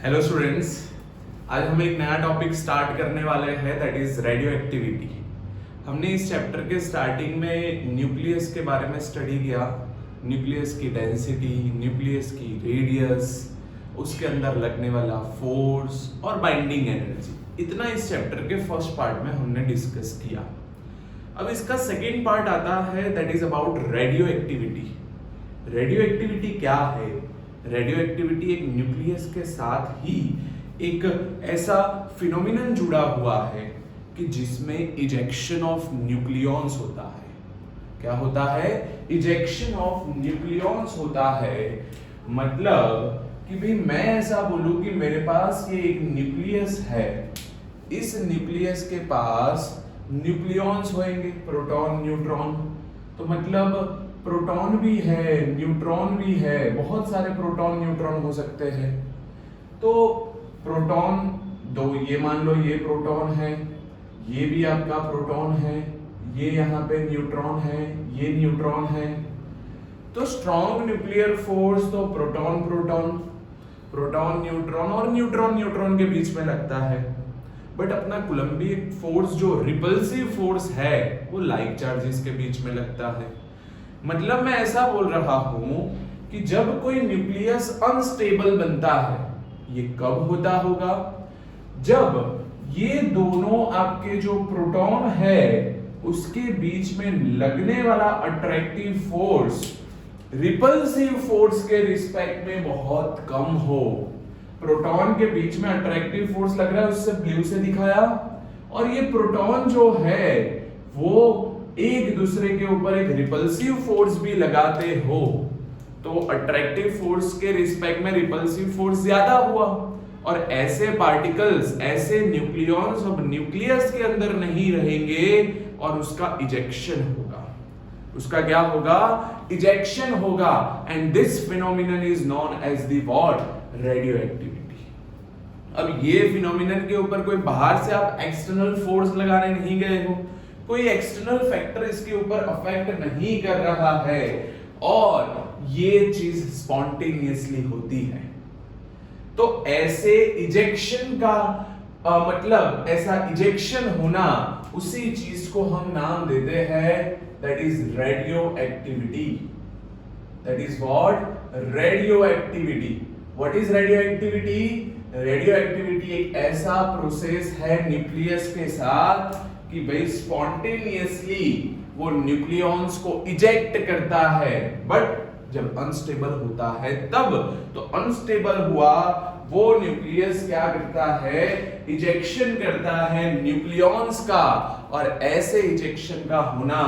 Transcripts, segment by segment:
Hello students, आज हम एक नया टॉपिक स्टार्ट करने वाले हैं, दैट इज रेडियो एक्टिविटी। हमने इस चैप्टर के स्टार्टिंग में न्यूक्लियस के बारे में स्टडी किया, न्यूक्लियस की डेंसिटी, न्यूक्लियस की रेडियस, उसके अंदर लगने वाला फोर्स और बाइंडिंग एनर्जी। इतना इस चैप्टर के फर्स्ट पार्ट में हमने डिस्कस किया। अब इसका सेकेंड पार्ट आता है, that is about radio activity. Radio activity क्या है? रेडियो एक्टिविटी एक न्यूक्लियस के साथ ही एक ऐसा फिनोमिनन जुड़ा हुआ है कि जिसमें इजेक्शन ऑफ न्यूक्लियॉन्स होता है। क्या होता है? इजेक्शन ऑफ न्यूक्लियॉन्स होता है। मतलब कि भाई मैं ऐसा बोलूं कि मेरे पास ये एक न्यूक्लियस है, इस न्यूक्लियस के पास न्यूक्लियॉन्स होंगे, प्रोटॉन न्यूट्रॉन। तो मतलब प्रोटॉन भी है, न्यूट्रॉन भी है, बहुत सारे प्रोटॉन न्यूट्रॉन हो सकते हैं। तो प्रोटॉन दो, ये मान लो ये प्रोटॉन है, ये भी आपका प्रोटॉन है, ये यहाँ पे न्यूट्रॉन है, ये न्यूट्रॉन है। तो स्ट्रॉन्ग न्यूक्लियर फोर्स तो प्रोटॉन प्रोटॉन, प्रोटॉन न्यूट्रॉन और न्यूट्रॉन न्यूट्रॉन के बीच में लगता है। बट अपना कूलम्बिक फोर्स जो रिपल्सिव फोर्स है वो लाइक चार्जेस के बीच में लगता है। मतलब मैं ऐसा बोल रहा हूं कि जब कोई न्यूक्लियस अनस्टेबल बनता है, ये कब होता होगा? जब ये दोनों आपके जो प्रोटॉन है उसके बीच में लगने वाला अट्रैक्टिव फोर्स रिपल्सिव फोर्स के रिस्पेक्ट में बहुत कम हो। प्रोटॉन के बीच में अट्रैक्टिव फोर्स लग रहा है, उससे ब्लू से दिखाया, और ये प्रोटॉन जो है वो एक दूसरे के ऊपर एक रिपल्सिव फोर्स भी लगाते हो, तो अट्रैक्टिव फोर्स के रिस्पेक्ट में रिपल्सिव फोर्स ज्यादा हुआ, और ऐसे पार्टिकल्स, ऐसे न्यूक्लियॉन्स अब न्यूक्लियस के अंदर नहीं रहेंगे और उसका इजेक्शन होगा। उसका क्या होगा? इजेक्शन होगा। And this phenomenon is known as the what? Radioactivity. अब ये फिनोमिनन के ऊपर कोई बाहर से आप एक्सटर्नल फोर्स लगाने नहीं गए हो, कोई एक्सटर्नल फैक्टर इसके ऊपर अफेक्ट नहीं कर रहा है, और ये चीज स्पॉन्टेनियसली होती है। तो ऐसे इजेक्शन का मतलब ऐसा इजेक्शन होना, उसी चीज को हम नाम देते हैं, that is radio activity. That is what? Radio activity. What is radio activity? Radio activity एक ऐसा प्रोसेस है न्यूक्लियस के साथ कि भाई स्पॉन्टेनियसली वो न्यूक्लियॉन्स को इजेक्ट करता है, बट जब अनस्टेबल होता है तब। तो अनस्टेबल हुआ वो न्यूक्लियस क्या करता है? इजेक्शन करता है न्यूक्लियॉन्स का, और ऐसे इजेक्शन का होना,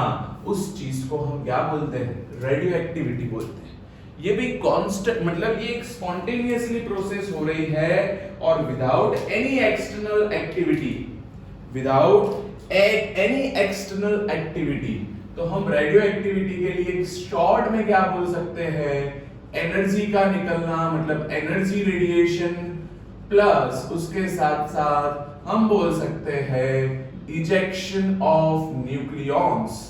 उस चीज को हम क्या बोलते हैं? रेडियो एक्टिविटी बोलते हैं। ये भी कांस्टेंट, मतलब ये एक स्पॉन्टेनियसली प्रोसेस हो रही है और without any external activity, without any external activity. तो हम रेडियो एक्टिविटी के लिए शॉर्ट में क्या बोल सकते हैं? एनर्जी का निकलना, मतलब एनर्जी रेडिएशन, प्लस उसके साथ साथ हम बोल सकते हैं इजेक्शन ऑफ न्यूक्लियॉन्स।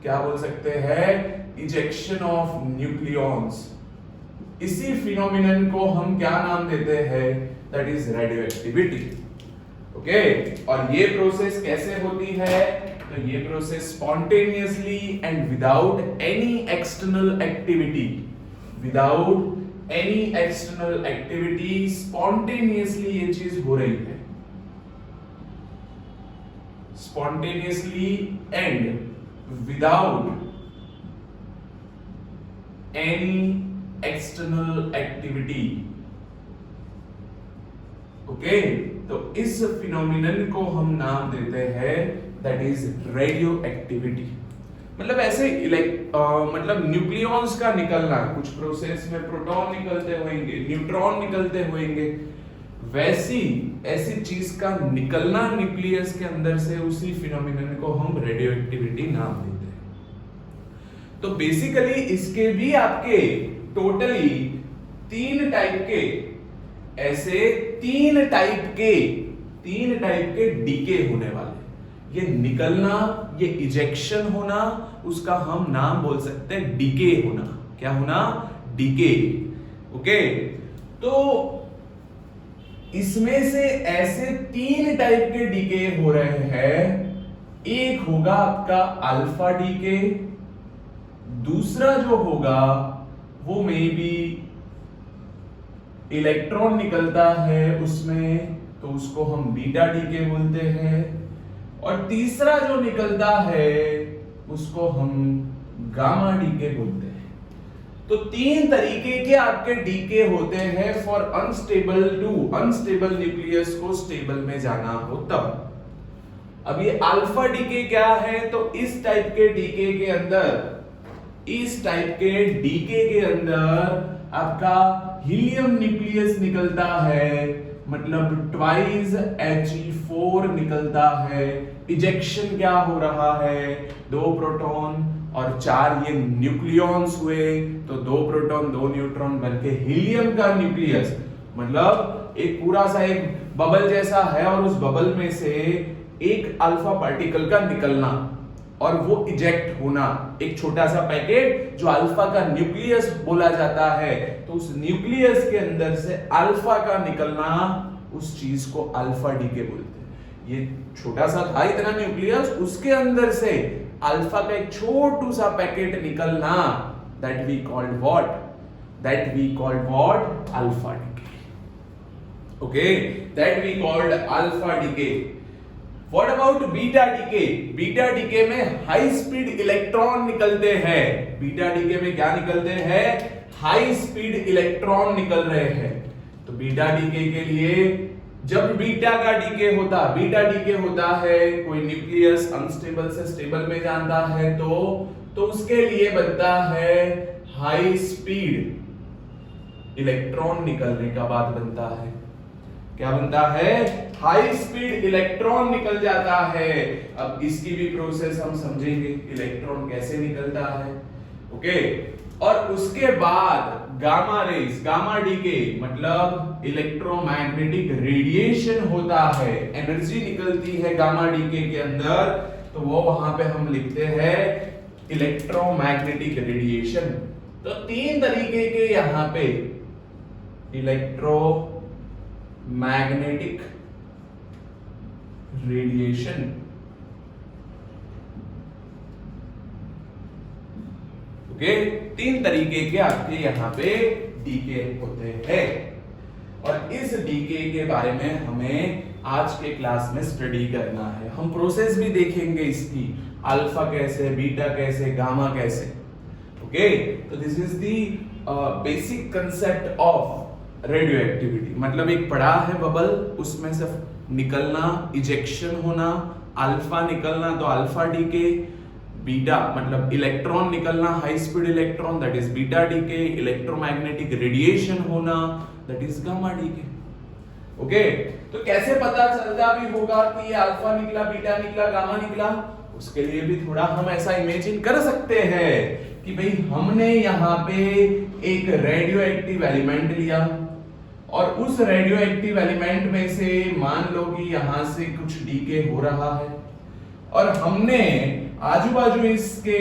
क्या बोल सकते हैं? Ejection of nucleons. इसी फिनोमिनन को हम क्या नाम देते हैं? That is radio activity. Okay, और ये प्रोसेस कैसे होती है? तो ये process spontaneously and without any external activity, without any external activity, spontaneously ये चीज हो रही है। Spontaneously and without any external activity. Okay, तो इस फिनोमिनन को हम नाम देते हैं, दैट इज रेडियो एक्टिविटी। मतलब ऐसे मतलब न्यूक्लियॉन्स का निकलना, कुछ प्रोसेस में प्रोटॉन निकलते होंगे, न्यूट्रॉन निकलते होंगे, वैसी ऐसी चीज का निकलना न्यूक्लियस के अंदर से, उसी फिनोमिनन को हम रेडियो एक्टिविटी नाम देते हैं। तो बेसिकली इसके भी आपके टोटली तीन टाइप के, ऐसे तीन टाइप के डीके होने वाले। ये निकलना, ये इजेक्शन होना, उसका हम नाम बोल सकते हैं डीके होना। क्या होना? डीके। ओके, तो इसमें से ऐसे 3 टाइप के डीके हो रहे हैं। एक होगा आपका अल्फा डीके, दूसरा जो होगा वो मे बी इलेक्ट्रॉन निकलता है उसमें, तो उसको हम बीटा डीके बोलते हैं, और तीसरा जो निकलता है उसको हम गामा डीके बोलते हैं। तो 3 तरीके के आपके डीके होते हैं फॉर अनस्टेबल न्यूक्लियस को स्टेबल में जाना हो तब। अब ये अल्फा डीके क्या है, तो इस टाइप के डीके के अंदर आपका हीलियम न्यूक्लियस निकलता है, मतलब ट्वाइस He4 निकलता है। इजेक्शन क्या हो रहा है, 2 प्रोटॉन और 4 ये न्यूक्लियॉन्स हुए, तो 2 प्रोटॉन 2 न्यूट्रॉन बनके हीलियम का न्यूक्लियस, मतलब एक पूरा सा एक बबल जैसा है, और उस बबल में से एक अल्फा पार्टिकल का निकलना और वो इजेक्ट होना, एक छोटा सा पैकेट जो अल्फा का न्यूक्लियस बोला जाता है, तो उस न्यूक्लियस के अंदर से अल्फा का निकलना, उस चीज को अल्फा डीके बोलते हैं। ये छोटा सा था इतना न्यूक्लियस, उसके अंदर से अल्फा का एक छोटू सा पैकेट निकलना, that we called what, alpha decay. Okay, that we called alpha decay. What about beta decay? Beta decay में हाई स्पीड इलेक्ट्रॉन निकलते हैं। बीटा डीके में क्या निकलते हैं, हाई स्पीड इलेक्ट्रॉन निकल रहे हैं। तो बीटा डीके के लिए जब बीटा डीके होता है, कोई न्यूक्लियस अनस्टेबल से स्टेबल में जाता है, तो उसके लिए बनता है हाई स्पीड इलेक्ट्रॉन निकलने का बाद बनता है, क्या बनता है, हाई स्पीड इलेक्ट्रॉन निकल जाता है। अब इसकी भी प्रोसेस हम समझेंगे, इलेक्ट्रॉन कैसे निकलता है। ओके, और उसके बाद गामा रेज, गामा डीके मतलब इलेक्ट्रोमैग्नेटिक रेडिएशन होता है, एनर्जी निकलती है गामा डीके के अंदर, तो वो वहां पे हम लिखते हैं इलेक्ट्रोमैग्नेटिक रेडिएशन। तो 3 तरीके के यहां पे मैग्नेटिक रेडिएशन, ओके, 3 तरीके के आपके यहां पे डीके होते हैं, और इस डीके के बारे में हमें आज के क्लास में स्टडी करना है। हम प्रोसेस भी देखेंगे इसकी, अल्फा कैसे, बीटा कैसे, गामा कैसे। ओके, तो this is the basic concept of radio activity. मतलब एक पड़ा है बबल, उसमें से निकलना, इजेक्शन होना, अल्फा निकलना तो अल्फा डीके, बीटा मतलब इलेक्ट्रॉन निकलना, high speed electron, that is beta decay, electromagnetic radiation होना, that is gamma decay. Okay, तो कैसे पता चलता भी होगा कि ये अल्फा निकला, बीटा निकला, गामा निकला, उसके लिए भी थोड़ा हम ऐसा इमेजिन कर सकते हैं कि भाई हमने यहाँ पे एक रेडियो एक्टिव एलिमेंट लिया, और उस रेडियो एक्टिव एलिमेंट में से मान लो कि यहां से कुछ डीके हो रहा है, और हमने आजू बाजू इसके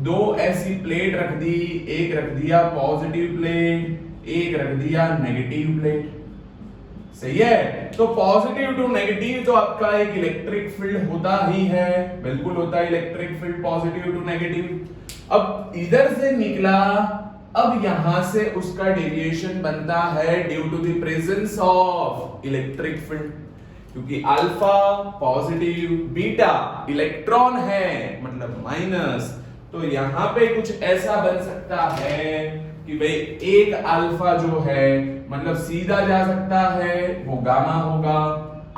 2 ऐसी प्लेट रख दी, एक रख दिया पॉजिटिव प्लेट, एक रख दिया नेगेटिव प्लेट। सही है, तो पॉजिटिव टू नेगेटिव तो आपका एक इलेक्ट्रिक फील्ड होता ही है, बिल्कुल होता है electric field positive to negative. अब इधर से निकला, अब यहां से उसका डेविएशन बनता है due to the presence of electric field, क्योंकि अल्फा पॉजिटिव, बीटा इलेक्ट्रॉन है मतलब माइनस, तो यहां पे कुछ ऐसा बन सकता है कि भाई एक अल्फा जो है मतलब सीधा जा सकता है, वो गामा होगा।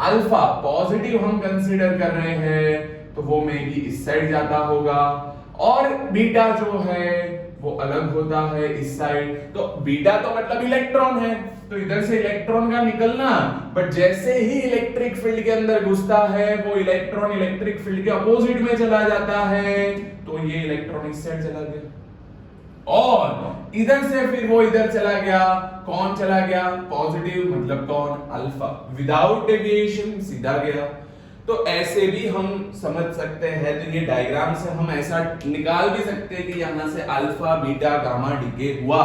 अल्फा पॉजिटिव हम कंसीडर कर रहे हैं तो वो में भी इस साइड जाता होगा, और बीटा जो है वो अलग होता है इस साइड। तो बीटा तो मतलब इलेक्ट्रॉन है, तो इधर से इलेक्ट्रॉन का निकलना, बट जैसे ही इलेक्ट्रिक फील्ड के अंदर घुसता है वो इलेक्ट्रॉन इलेक्ट्रिक फील्ड के अपोजिट में चला जाता है, तो ये इलेक्ट्रॉन इस साइड चला गया, और इधर से फिर वो इधर चला गया। कौन चला गया, पॉजिटिव मतलब कौन, अल्फा, विदाउट डेविएशन सीधा गया। तो ऐसे भी हम समझ सकते हैं, तो ये डायग्राम से हम ऐसा निकाल भी सकते हैं कि यहां से अल्फा बीटा गामा डीके हुआ।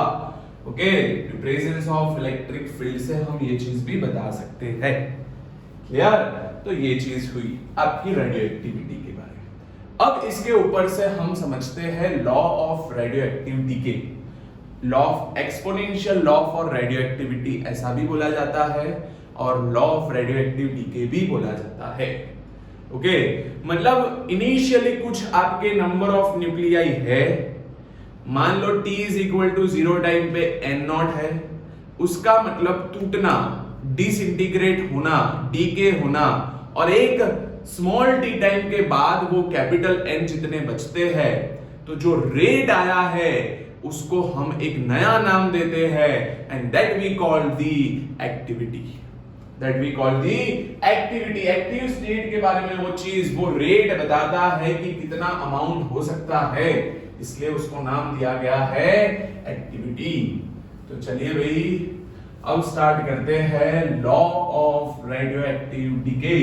Okay, presence of electric field से हम ये चीज भी बता सकते हैं। क्लियर? तो ये चीज हुई आपकी रेडियो एक्टिविटी के बारे में। अब इसके ऊपर से हम समझते हैं law of radio active decay. Law of exponential law for radioactivity ऐसा भी बोला जाता है और law of radio active decay भी बोला जाता है। ओके, मतलब इनिशियली कुछ आपके नंबर ऑफ न्यूक्लियाई है, मान लो t is equal to 0 time पे n0 है, उसका मतलब टूटना, डिसइंटीग्रेट होना, डीके होना, और एक स्मॉल t टाइम के बाद वो कैपिटल N जितने बचते हैं, तो जो रेट आया है उसको हम एक नया नाम देते हैं and that we call the activity. That we call the activity. Active state के बारे में वो चीज, वो रेट बताता है कि कितना अमाउंट हो सकता है, इसलिए उसको नाम दिया गया है एक्टिविटी। तो चलिए भाई अब स्टार्ट करते हैं law of radio active decay.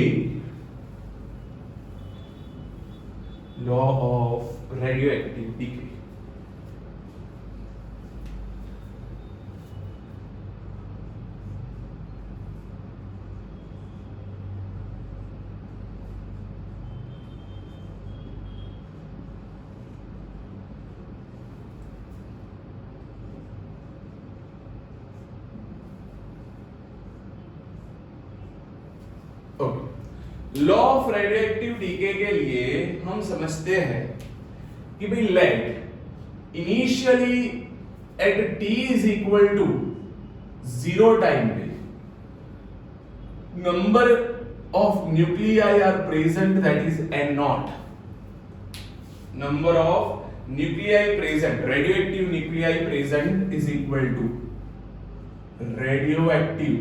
Law of radio active decay. Law of radioactive decay के लिए हम समझते हैं कि भाई let initially at t is equal to 0 time पे number of nuclei are present, that is n0। Number of nuclei present, radioactive nuclei present is equal to radioactive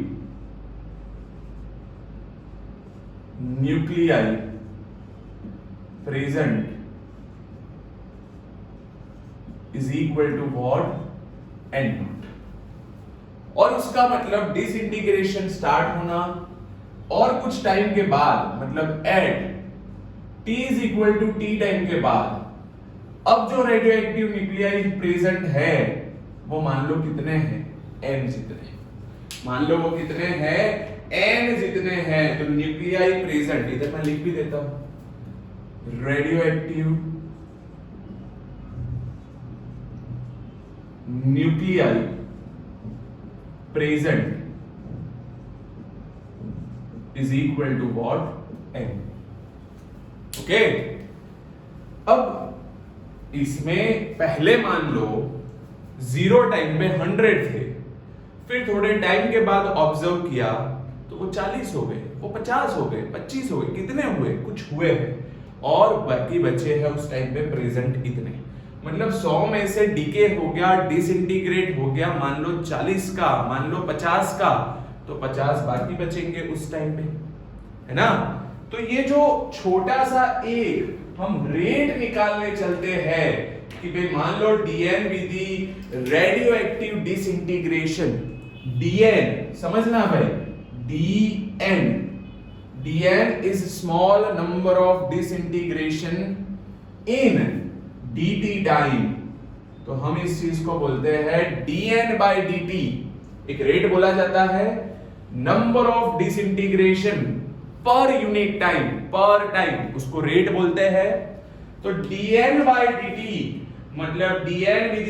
nuclei present is equal to what, n0। और उसका मतलब disintegration start होना और कुछ time के बाद, मतलब at t is equal to t time के बाद अब जो रेडियोएक्टिव न्यूक्लियाई प्रेजेंट है वो मान लो कितने हैं, n जितने। मान लो वो कितने हैं, n जितने हैं। तो न्यूक्लियाई प्रेजेंट, इधर मैं लिख भी देता हूं, radioactive nuclei present is equal to what, n। Okay, अब इसमें पहले मान लो 0 टाइम में 100 थे, फिर थोड़े टाइम के बाद ऑब्जर्व किया तो वो 40 हो गए, वो 50 हो गए, 25 हो गए, कितने हुए, कुछ हुए हैं, और बाकी बचे हैं उस टाइम पे प्रेजेंट इतने। मतलब 100 में से डीके हो गया, डिसइंटीग्रेट हो गया, मान लो 40 का, मान लो 50 का, तो 50 बाकी बचेंगे उस टाइम पे, है ना। तो ये जो छोटा सा एक हम रेट निकालने चलते हैं कि भाई मान लो dn with the radioactive disintegration, dn समझना भाई, dn is small number of disintegration in dt time। तो हम इस चीज को बोलते हैं dn by dt। एक रेट बोला जाता है, number of disintegration per unit time, पर टाइम उसको रेट बोलते हैं। तो dn by dt मतलब dn with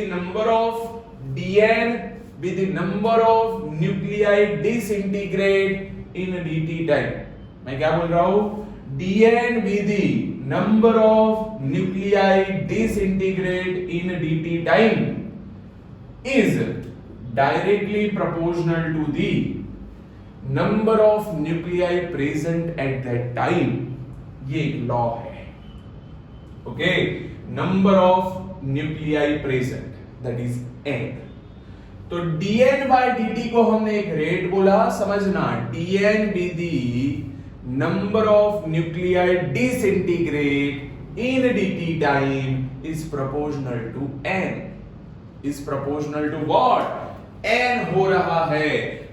the number of nuclei disintegrate in dt time। मैं क्या बोल रहा हूं, dn with the number of nuclei disintegrate in dt time is directly proportional to the number of nuclei present at that time। ये एक law है। Okay, number of nuclei present that is n। तो dn by dt को हमने एक rate बोला, समझना, dn be the number of nuclei disintegrate in dt time is proportional to n। is proportional to what, n हो रहा है।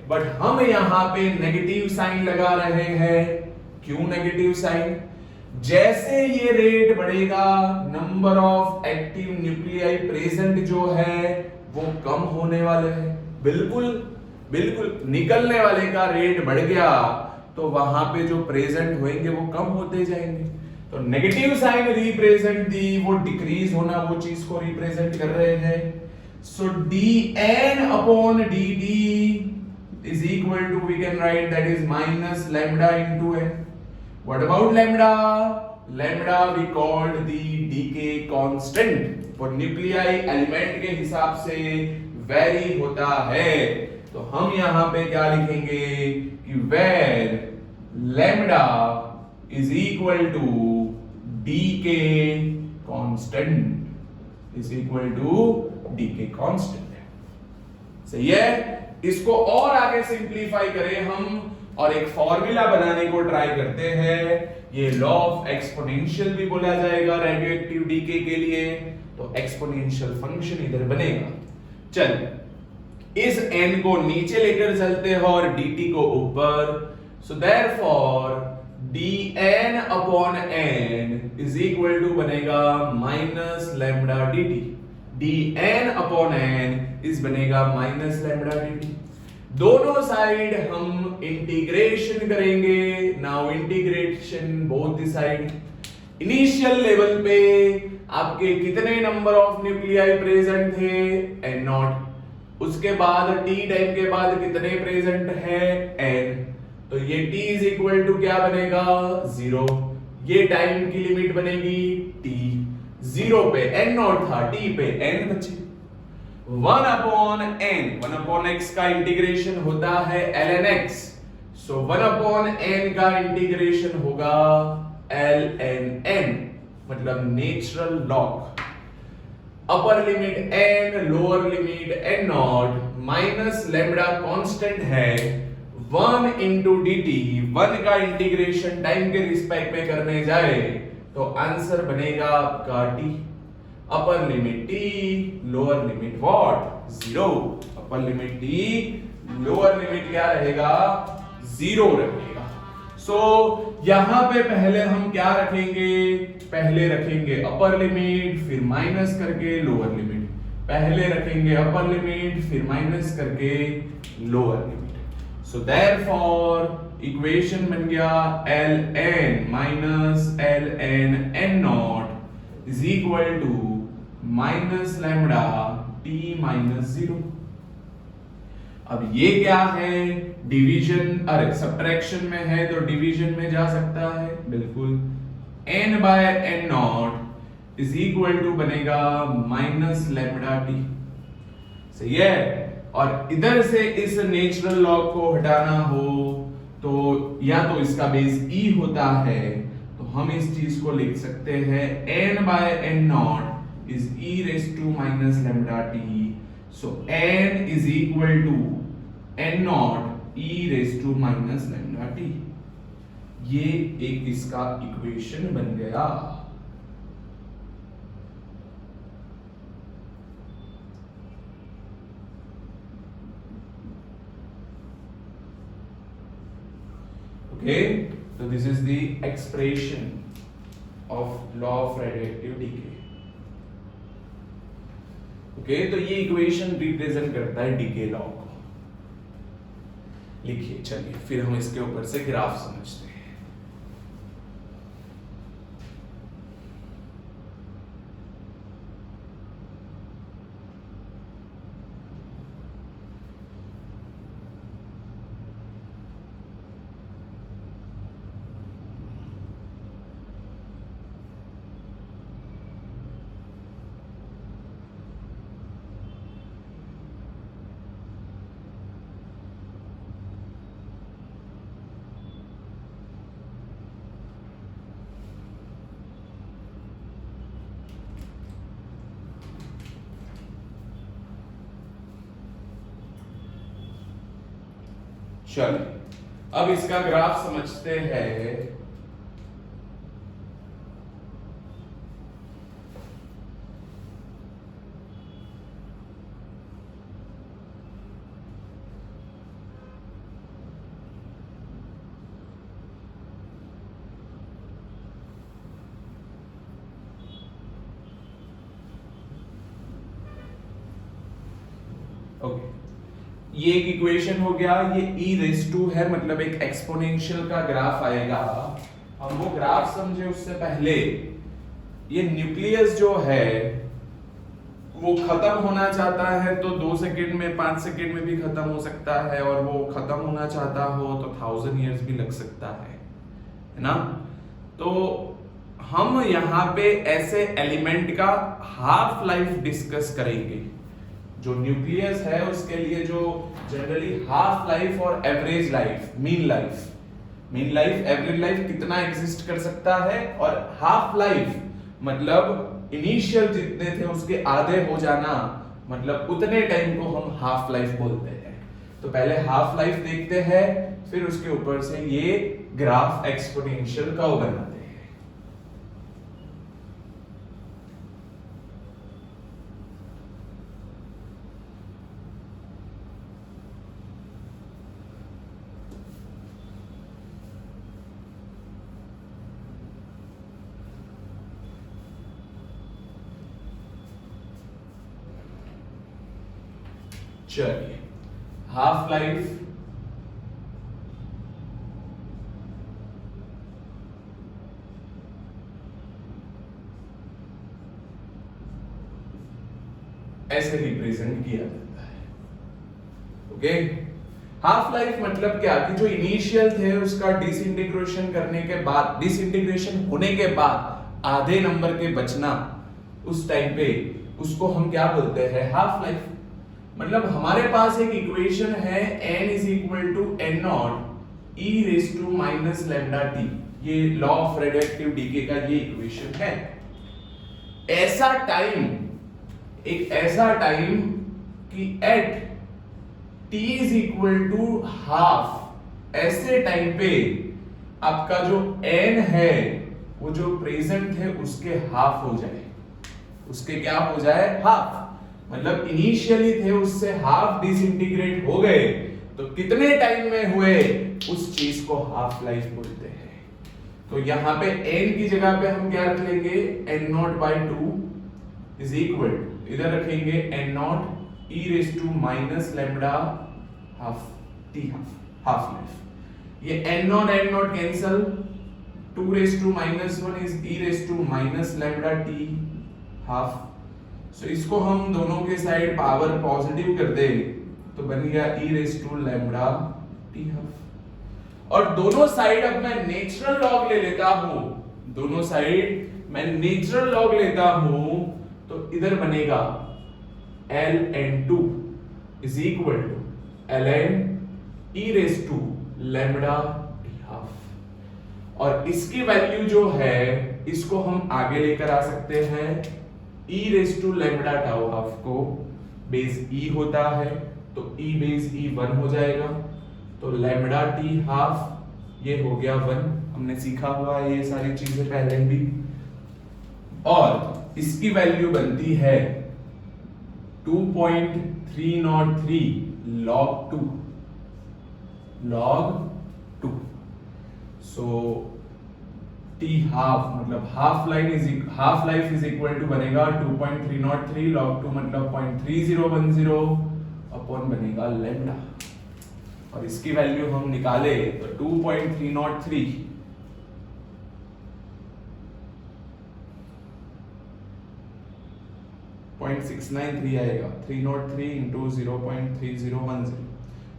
But हम यहां पे नेगेटिव साइन लगा रहे हैं। क्यों नेगेटिव साइन? जैसे ये रेट बढ़ेगा, number of active nuclei present जो है वो कम होने वाले हैं। बिल्कुल बिल्कुल, निकलने वाले का रेट बढ़ गया तो वहां पे जो प्रेजेंट होंगे वो कम होते जाएंगे। तो नेगेटिव साइन रिप्रेजेंट दी, वो डिक्रीज होना, वो चीज को रिप्रेजेंट कर रहे हैं। सो dn upon dt is equal to, we can write that is minus lambda into n. What about lambda? Lambda we called the decay constant. for nuclei element के हिसाब से वेरी होता है, तो हम यहां पे क्या लिखेंगे कि where lambda is equal to decay constant is equal to decay constant। सही है। इसको और आगे सिंप्लीफाई करें हम और एक फॉर्मूला बनाने को ट्राई करते हैं। ये लॉ ऑफ एक्सपोनेंशियल भी बोला जाएगा रेडियो एक्टिव डीके के लिए। तो एक्सपोनेंशियल फंक्शन इधर बनेगा। चल, इस n को नीचे लेकर चलते हैं और dt को ऊपर। So therefore dn upon n is equal to बनेगा minus lambda dt। dn upon n is बनेगा माइनस लैम्डा dt। दोनों साइड हम इंटीग्रेशन करेंगे। Now integration both the side. Initial level पे आपके कितने नंबर ऑफ न्यूक्लियाई प्रेजेंट थे? n naught. उसके बाद t टाइम के बाद कितने प्रेजेंट है? n। तो ये t इज इक्वल टू क्या बनेगा? 0। ये टाइम की लिमिट बनेगी t। 0 पे n नॉट था, t पे n बचे। 1 अपॉन n, 1 अपॉन x का इंटीग्रेशन होता है ln x। सो 1 अपॉन n का इंटीग्रेशन होगा ln n, मतलब natural log. Upper limit n, lower limit n not, minus lambda constant है 1 इंटू dt। 1 का इंटीग्रेशन टाइम के रिस्पेक्ट में करने जाए तो आंसर बनेगा आपका t। Upper limit t, lower limit what? 0। Upper limit t, lower limit क्या रहेगा? 0 रहेगा। सो यहां पे पहले हम क्या रखेंगे? पहले रखेंगे अपर लिमिट, फिर माइनस करके लोअर लिमिट। पहले रखेंगे अपर लिमिट, फिर माइनस करके lower limit. So therefore equation बन गया ln minus ln n not is equal to minus lambda t minus 0। अब ये क्या है? डिवीजन, अरे सब्ट्रैक्शन में है तो डिवीजन में जा सकता है। बिल्कुल। n bye n not is equal to बनेगा माइनस लैम्डा t। सही है। और इधर से इस नेचुरल लॉग को हटाना हो तो या तो इसका बेस e होता है, तो हम इस चीज को लिख सकते हैं n bye n not is e raised to minus lambda t. So n is equal to n naught e raised to minus lambda t. ये एक इसका इक्वेशन बन गया। Okay, so this is the expression of law of radioactive decay. Okay, तो ये equation represent करता है DK law को। लिखिए, चलिए फिर हम इसके ऊपर से ग्राफ समझते हैं। चलिए अब इसका ग्राफ समझते हैं। ओके, ये एक इक्वेशन हो गया, ये e रेस टू है, मतलब एक एक्सपोनेंशियल का ग्राफ आएगा। हम वो ग्राफ समझे उससे पहले ये न्यूक्लियस जो है वो खत्म होना चाहता है तो 2 सेकंड में 5 सेकंड में भी खत्म हो सकता है, और वो खत्म होना चाहता हो तो 1000 इयर्स भी लग सकता है ना। तो हम यहाँ पे ऐसे एलिमेंट का हाफ लाइफ डिस्कस करेंगे। जो न्यूक्लियस है उसके लिए जो जनरली हाफ लाइफ और average life, mean life average life कितना एग्जिस्ट कर सकता है, और हाफ लाइफ मतलब इनिशियल जितने थे उसके आधे हो जाना, मतलब उतने टाइम को हम हाफ लाइफ बोलते हैं। तो पहले हाफ लाइफ देखते हैं, फिर उसके ऊपर से ये ग्राफ एक्सपोनेंशियल कर्व बनाते हैं। चलिए, हाफ लाइफ ऐसे रिप्रेजेंट किया जाता है। ओके, हाफ लाइफ मतलब क्या कि जो इनिशियल थे उसका डिसइंटीग्रेशन करने के बाद, डिसइंटीग्रेशन होने के बाद आधे नंबर के बचना, उस टाइम पे उसको हम क्या बोलते हैं, हाफ लाइफ। मतलब हमारे पास एक इक्वेशन है n is equal to n not e raise to minus lambda t, ये लॉ ऑफ रेडियोएक्टिव डीके का ये इक्वेशन है। ऐसा टाइम, एक ऐसा टाइम कि at t is equal to half, ऐसे टाइम पे आपका जो n है वो जो प्रेजेंट है उसके हाफ हो जाए, उसके क्या हो जाए, हाफ। मतलब इनिशियली थे उससे हाफ डिसइंटीग्रेट हो गए, तो कितने टाइम में हुए उस चीज को हाफ लाइफ बोलते हैं। तो यहाँ पे n की जगह पे हम क्या रख लेंगे, n naught by 2 is equal, इधर रखेंगे n not e raise to minus lambda half t, half life. ये n naught cancel, 2 raise to minus 1 is e raise to minus lambda t half. So इसको हम दोनों के side power positive कर दे तो बन गया e raise to lambda t half. और दोनों साइड अब मैं नेचुरल लॉग ले लेता हूं, दोनों साइड मैं नेचुरल लॉग लेता हूं, तो इधर बनेगा ln2 is equal to ln e raise to lambda t half. और इसकी वैल्यू जो है इसको हम आगे लेकर आ सकते हैं, e raise to lambda tau half को बेस e होता है तो e बेस e 1 हो जाएगा, तो लैम्डा t हाफ ये हो गया 1। हमने सीखा हुआ है ये सारी चीजें पहले भी। और इसकी वैल्यू बनती है 2.303 log 2, log 2। So t half मतलब half life is equal to बनेगा 2.303 log 2 मतलब 0.3010 अपॉन बनेगा लैम्डा। और इसकी वैल्यू हम निकाले तो 2.303 0.693 आएगा, 303 into 0.3010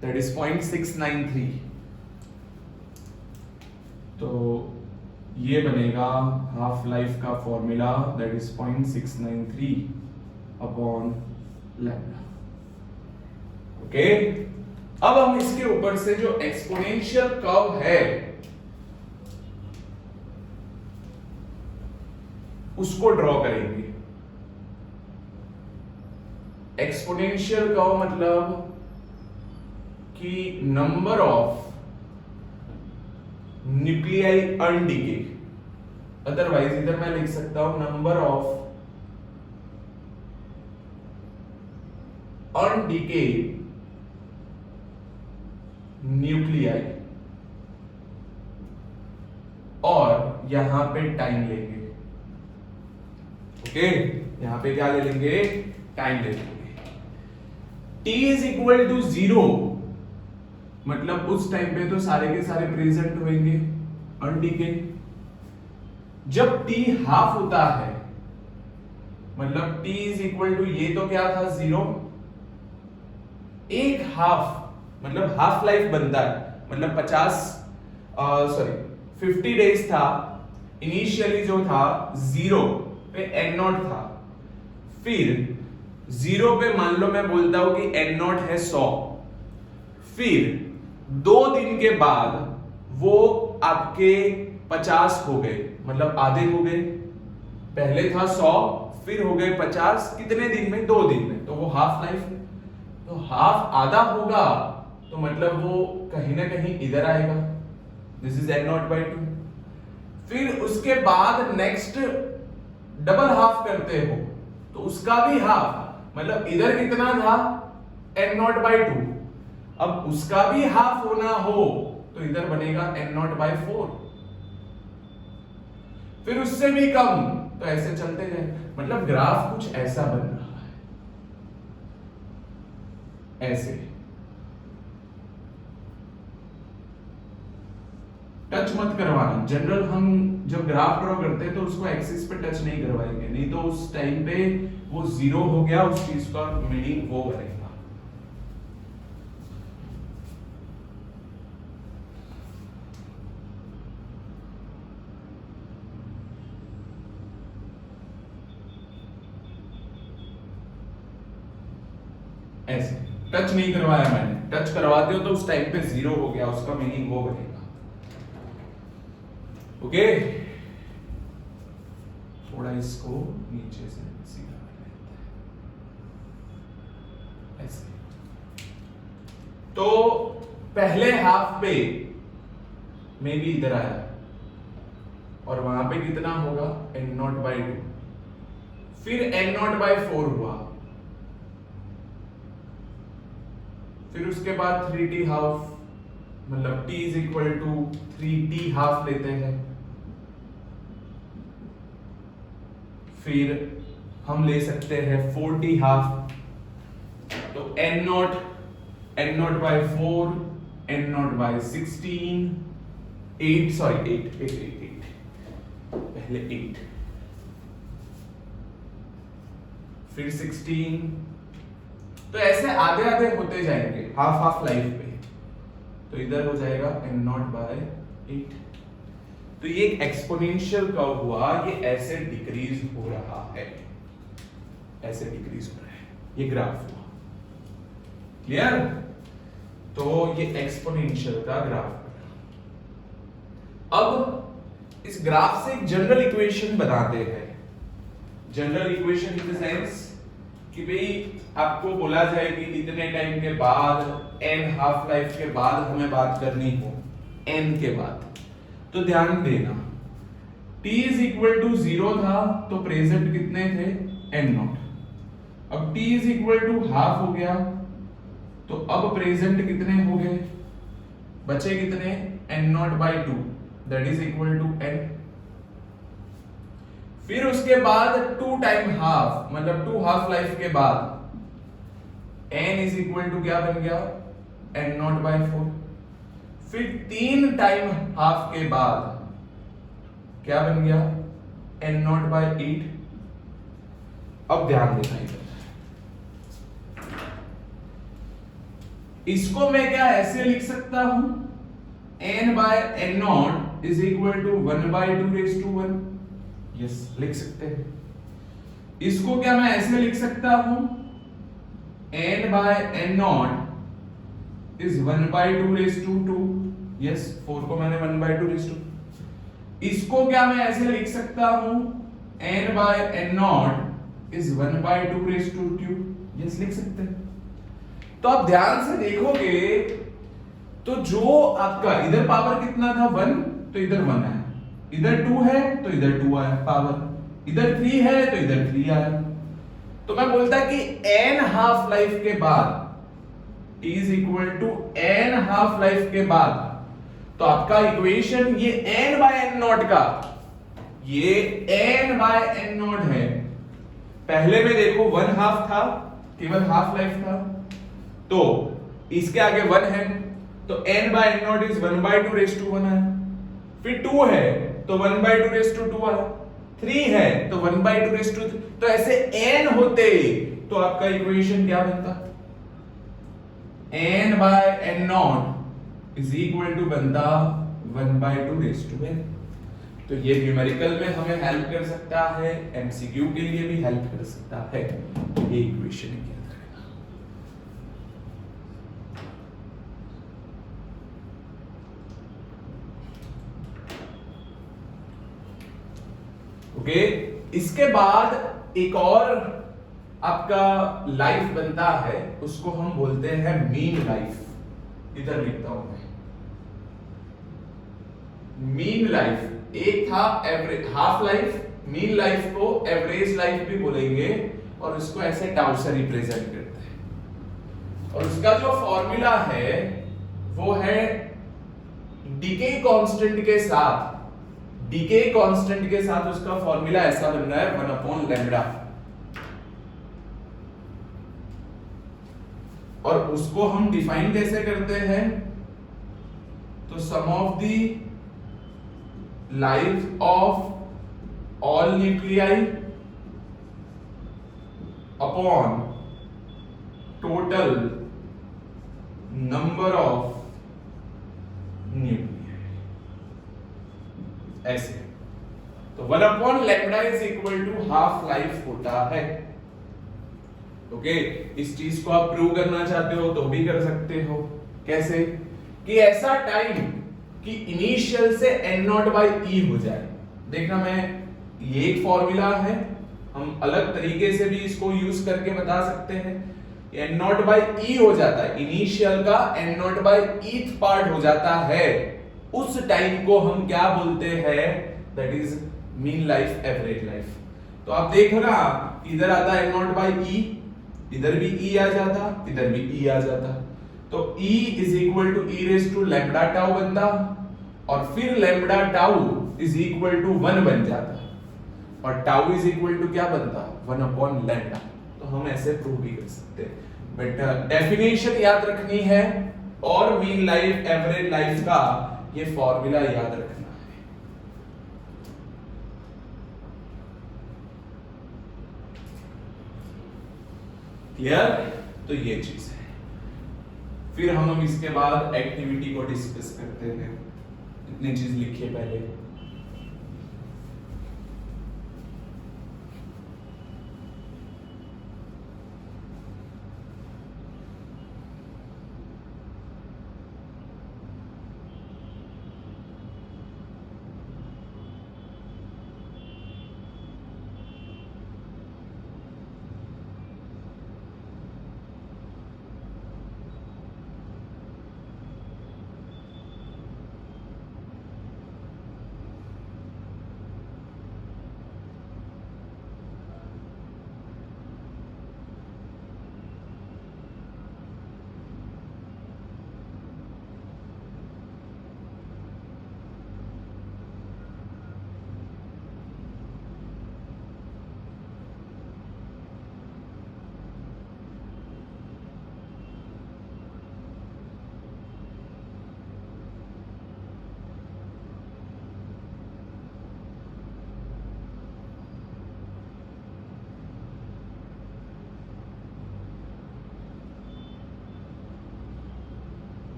that is 0.693। तो ये बनेगा हाफ लाइफ का formula, that is 0.693 upon lambda. Okay, अब हम इसके ऊपर से जो एक्सपोनेंशियल कर्व है उसको ड्रॉ करेंगे। एक्सपोनेंशियल कर्व मतलब कि नंबर ऑफ न्यूक्लियाई अनडीके, अदरवाइज इधर मैं लिख सकता हूं नंबर ऑफ अनडीके न्यूक्लियाई, और यहां पे टाइम लेंगे। ओके, यहां पे क्या ले लेंगे, टाइम ले लेंगे। t इज इक्वल टू 0, मतलब उस टाइम पे तो सारे के सारे प्रेजेंट होंगे अनडीके। जब t हाफ होता है, मतलब t इज इक्वल टू, ये तो क्या था 0, एक हाफ मतलब हाफ लाइफ बनता है, मतलब 50 डेज था। इनिशियली जो था 0 पे n नॉट था, फिर 0 पे मान लो मैं बोलता हूं कि n नॉट है 100, फिर 2 दिन के बाद वो आपके 50 हो गए, मतलब आधे हो गए। पहले था 100, फिर हो गए 50, कितने दिन में? 2 दिन में। तो वो हाफ लाइफ है। तो हाफ आधा होगा तो मतलब वो कहीं ना कहीं इधर आएगा, दिस इज n0/2। फिर उसके बाद नेक्स्ट डबल हाफ करते हो तो उसका भी हाफ, मतलब इधर कितना था n0/2, अब उसका भी हाफ होना हो तो इधर बनेगा n0/4, फिर उससे भी कम, तो ऐसे चलते जाए। मतलब ग्राफ कुछ ऐसा बन रहा है, ऐसे। टच मत करवाना। जनरल हम जब ग्राफ ड्रॉ करते हैं तो उसको एक्सिस पे टच नहीं करवाएंगे, नहीं तो उस टाइम पे वो 0 हो गया, उस चीज का मीनिंग वो करेगा। ऐसे टच नहीं करवाया मैंने, टच करवाते हो तो उस टाइम पे 0 हो गया, उसका मीनिंग वो बनेगा। ओके, थोड़ा इसको नीचे से सीधा कर लेते हैं, ऐसे। तो पहले हाफ पे में भी इधर आया और वहां पे कितना होगा n0/2, फिर n0/4 हुआ, फिर उसके बाद 3t हाफ, मतलब t is equal to 3t half लेते हैं। फिर हम ले सकते हैं 4t हाफ, तो n0/4, n0/16, 8 पहले 8, फिर 16, तो ऐसे आधे आधे होते जाएंगे हाफ हाफ लाइफ पे, तो इधर हो जाएगा n0/8। तो ये एक एक्सपोनेंशियल कर्व हुआ, ये ऐसे डिक्रीज हो रहा है, ऐसे डिक्रीज हो रहा है, ये ग्राफ हुआ। क्लियर? तो ये एक्सपोनेंशियल का ग्राफ। अब इस ग्राफ से एक जनरल इक्वेशन बनाते हैं। General equation in the sense कि भाई आपको बोला जाए कि इतने टाइम के बाद, n हाफ लाइफ के बाद हमें बात करनी हो, n के बाद, तो ध्यान देना t इज इक्वल टू 0 था तो प्रेजेंट कितने थे n0, अब t is equal to half हो गया तो अब प्रेजेंट कितने हो गए, बचे कितने n0/2, that is equal to n। फिर उसके बाद 2 टाइम हाफ, मतलब 2 हाफ लाइफ के बाद n इज इक्वल टू क्या बन गया n0/4। फिर 3 टाइम हाफ के बाद क्या बन गया n0/8। अब ध्यान देना इधर, इसको मैं क्या ऐसे लिख सकता हूं, n/n0 is equal to 1/2⁻²1। Yes, लिख सकते हैं। इसको क्या मैं ऐसे लिख सकता हूं, n/n0 इज 1/2⁻²2। यस, 4 को मैंने 1/2⁻²। इसको क्या मैं ऐसे लिख सकता हूं, n/n0 इज 1/2⁻3। यस, लिख सकते हैं। तो आप ध्यान से देखोगे तो जो आपका इधर पावर कितना था 1, तो इधर 1 है, इधर 2 है तो इधर 2 आया पावर, इधर 3 है तो इधर 3 आया। तो मैं बोलता कि n हाफ लाइफ के बाद t is equal to n half life के बाद, तो आपका इक्वेशन ये n/n0 का, ये n/n0 है। पहले में देखो 1 हाफ था, केवल हाफ लाइफ था, तो इसके आगे 1 है तो n bye n not is 1/2 है, फिर 2 है तो 1/2 है, 3 है तो 1/2, तो ऐसे n होते तो आपका इक्वेशन क्या बनता, n bye n not is equal to बनता 1/2 n। तो ये न्यूमेरिकल में हमें हेल्प कर सकता है, एमसीक्यू के लिए भी हेल्प कर सकता है, ये इक्वेशन याद रखना। ओके, इसके बाद एक और आपका लाइफ बनता है, उसको हम बोलते हैं मीन लाइफ। इधर लिखता हूं मैं, मीन लाइफ। एक था average half life, mean life को एवरेज लाइफ भी बोलेंगे, और इसको ऐसे टाउ से रिप्रेजेंट करते हैं। और उसका जो फॉर्मूला है वो है डीके कांस्टेंट के साथ, डीके कांस्टेंट के साथ उसका फॉर्मूला ऐसा बन रहा है 1/λ। और उसको हम डिफाइन कैसे करते हैं, तो sum of the life of all nuclei upon total number of nuclei, ऐसे। तो 1/λ is equal to half life होता है। ओके, इस चीज को आप प्रूव करना चाहते हो तो भी कर सकते हो। कैसे, कि ऐसा टाइम कि इनिशियल से n0/e हो जाए। देखना, मैं ये एक फॉर्मूला है, हम अलग तरीके से भी इसको यूज करके बता सकते हैं। n0/e हो जाता है, इनिशियल का n0/eth पार्ट हो जाता है, उस टाइम को हम क्या बोलते हैं, that is mean life, average life. तो आप देखो ना, इधर आता है n0/e, इधर भी e आ जाता, इधर भी e आ जाता, तो e is equal to e raise to lambda tau बनता, और फिर lambda tau is equal to 1 बन जाता, और टाउ इज इक्वल टू क्या बनता, 1/λ। तो हम ऐसे प्रूव भी कर सकते हैं, बट डेफिनेशन याद रखनी है, और मीन लाइफ एवरेज लाइफ का ये फॉर्मूला याद रखना है। क्लियर? तो ये चीज है। फिर हम इसके बाद एक्टिविटी को डिस्कस करते हैं। इतनी चीज लिखिए पहले।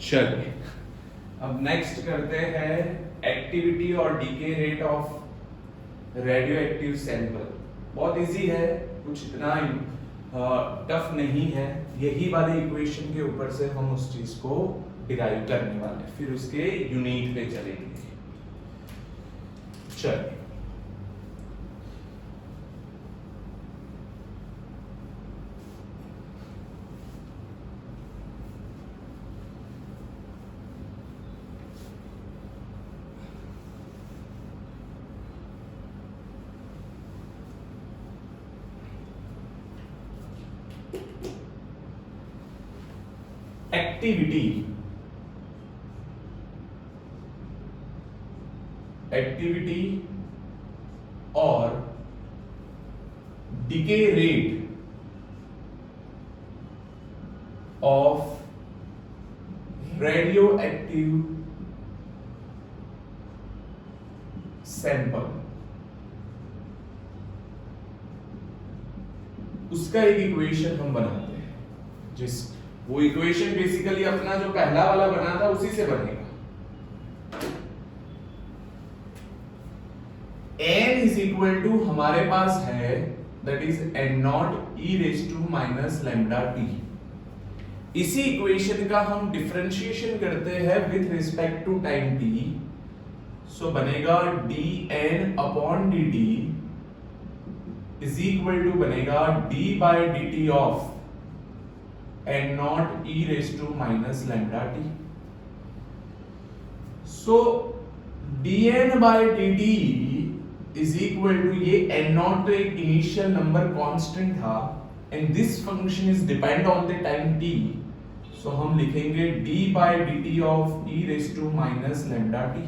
चलिए, अब नेक्स्ट करते हैं एक्टिविटी और decay rate of radio active sample. बहुत इजी है, कुछ इतना टफ नहीं है। यही वाले इक्वेशन के ऊपर से हम उस चीज को डिराइव करने वाले, फिर उसके यूनिट पे चलेंगे। चलिए, एक्टिविटी और decay rate of radioactive sample, उसका एक इक्वेशन हम बनाते हैं, जिस वो इक्वेशन बेसिकली अपना जो पहला वाला बना था उसी से बनेगा। n इज इक्वल टू हमारे पास है that is n not e raise to minus lambda t। इसी इक्वेशन का हम डिफरेंशिएशन करते हैं with respect to time t, so बनेगा dn upon dt is equal to बनेगा d by dt of n not e raise to minus lambda t। So dn by dt is equal to ये n naught तो एक initial number constant था and this function is depend on the time t, so हम लिखेंगे d by dt of e raise to minus lambda t।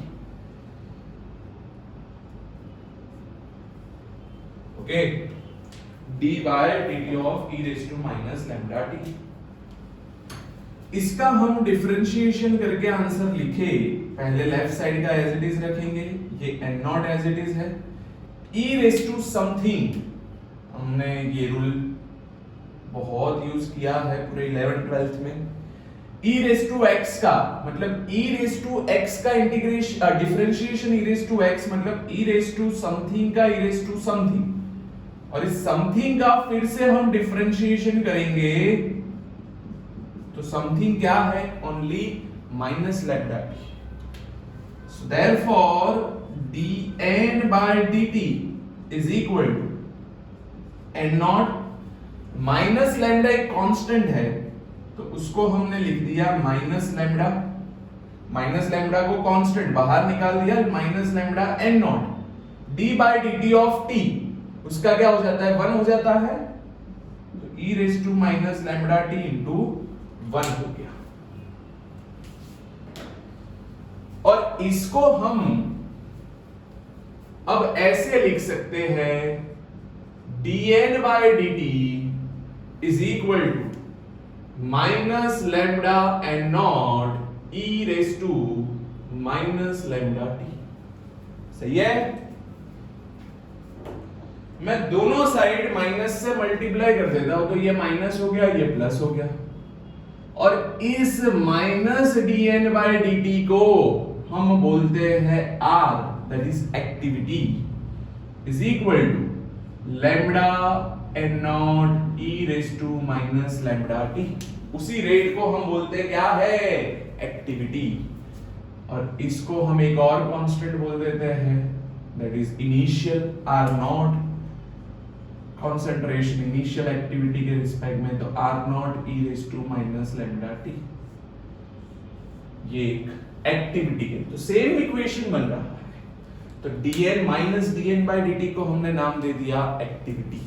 Okay, d by dt of e raise to minus lambda t। इसका हम differentiation करके answer लिखे, पहले left side का as it is रखेंगे, ये n naught as it is है, e raise to something, हमने ये रूल बहुत यूज किया है पूरे 11th 12th में, e रेज टू x का मतलब e रेज टू x का integration differentiation e raise to x मतलब e रेज टू समथिंग का e रेज टू समथिंग, और इस समथिंग का फिर से हम डिफरेंशिएशन करेंगे तो समथिंग क्या है, only minus lambda t। So therefore dn by dt is equal to n not minus lambda एक कांस्टेंट है तो उसको हमने लिख दिया माइनस लैम्डा, माइनस लैम्डा को कांस्टेंट बाहर निकाल दिया, minus lambda n not d by dt of t, उसका क्या हो जाता है 1 हो जाता है, तो e raise to minus lambda t into 1 हो गया। और इसको हम अब ऐसे लिख सकते हैं dn by dt is equal to minus lambda n not e raise to minus lambda t। सही है, मैं दोनों साइड माइनस से मल्टीप्लाई कर देता हूं तो ये माइनस हो गया, ये प्लस हो गया, और इस माइनस dn by dt को हम बोलते हैं r, that is activity, is equal to lambda n not e raise to minus lambda t। उसी रेट को हम बोलते हैं क्या है, एक्टिविटी, और इसको हम एक और कांस्टेंट बोल देते हैं that is initial r naught, concentration initial activity के रिस्पेक्ट में, तो r naught e raise to minus lambda t, ये एक एक्टिविटी है। तो सेम इक्वेशन बन रहा है, तो dn minus dn by dt को हमने नाम दे दिया एक्टिविटी।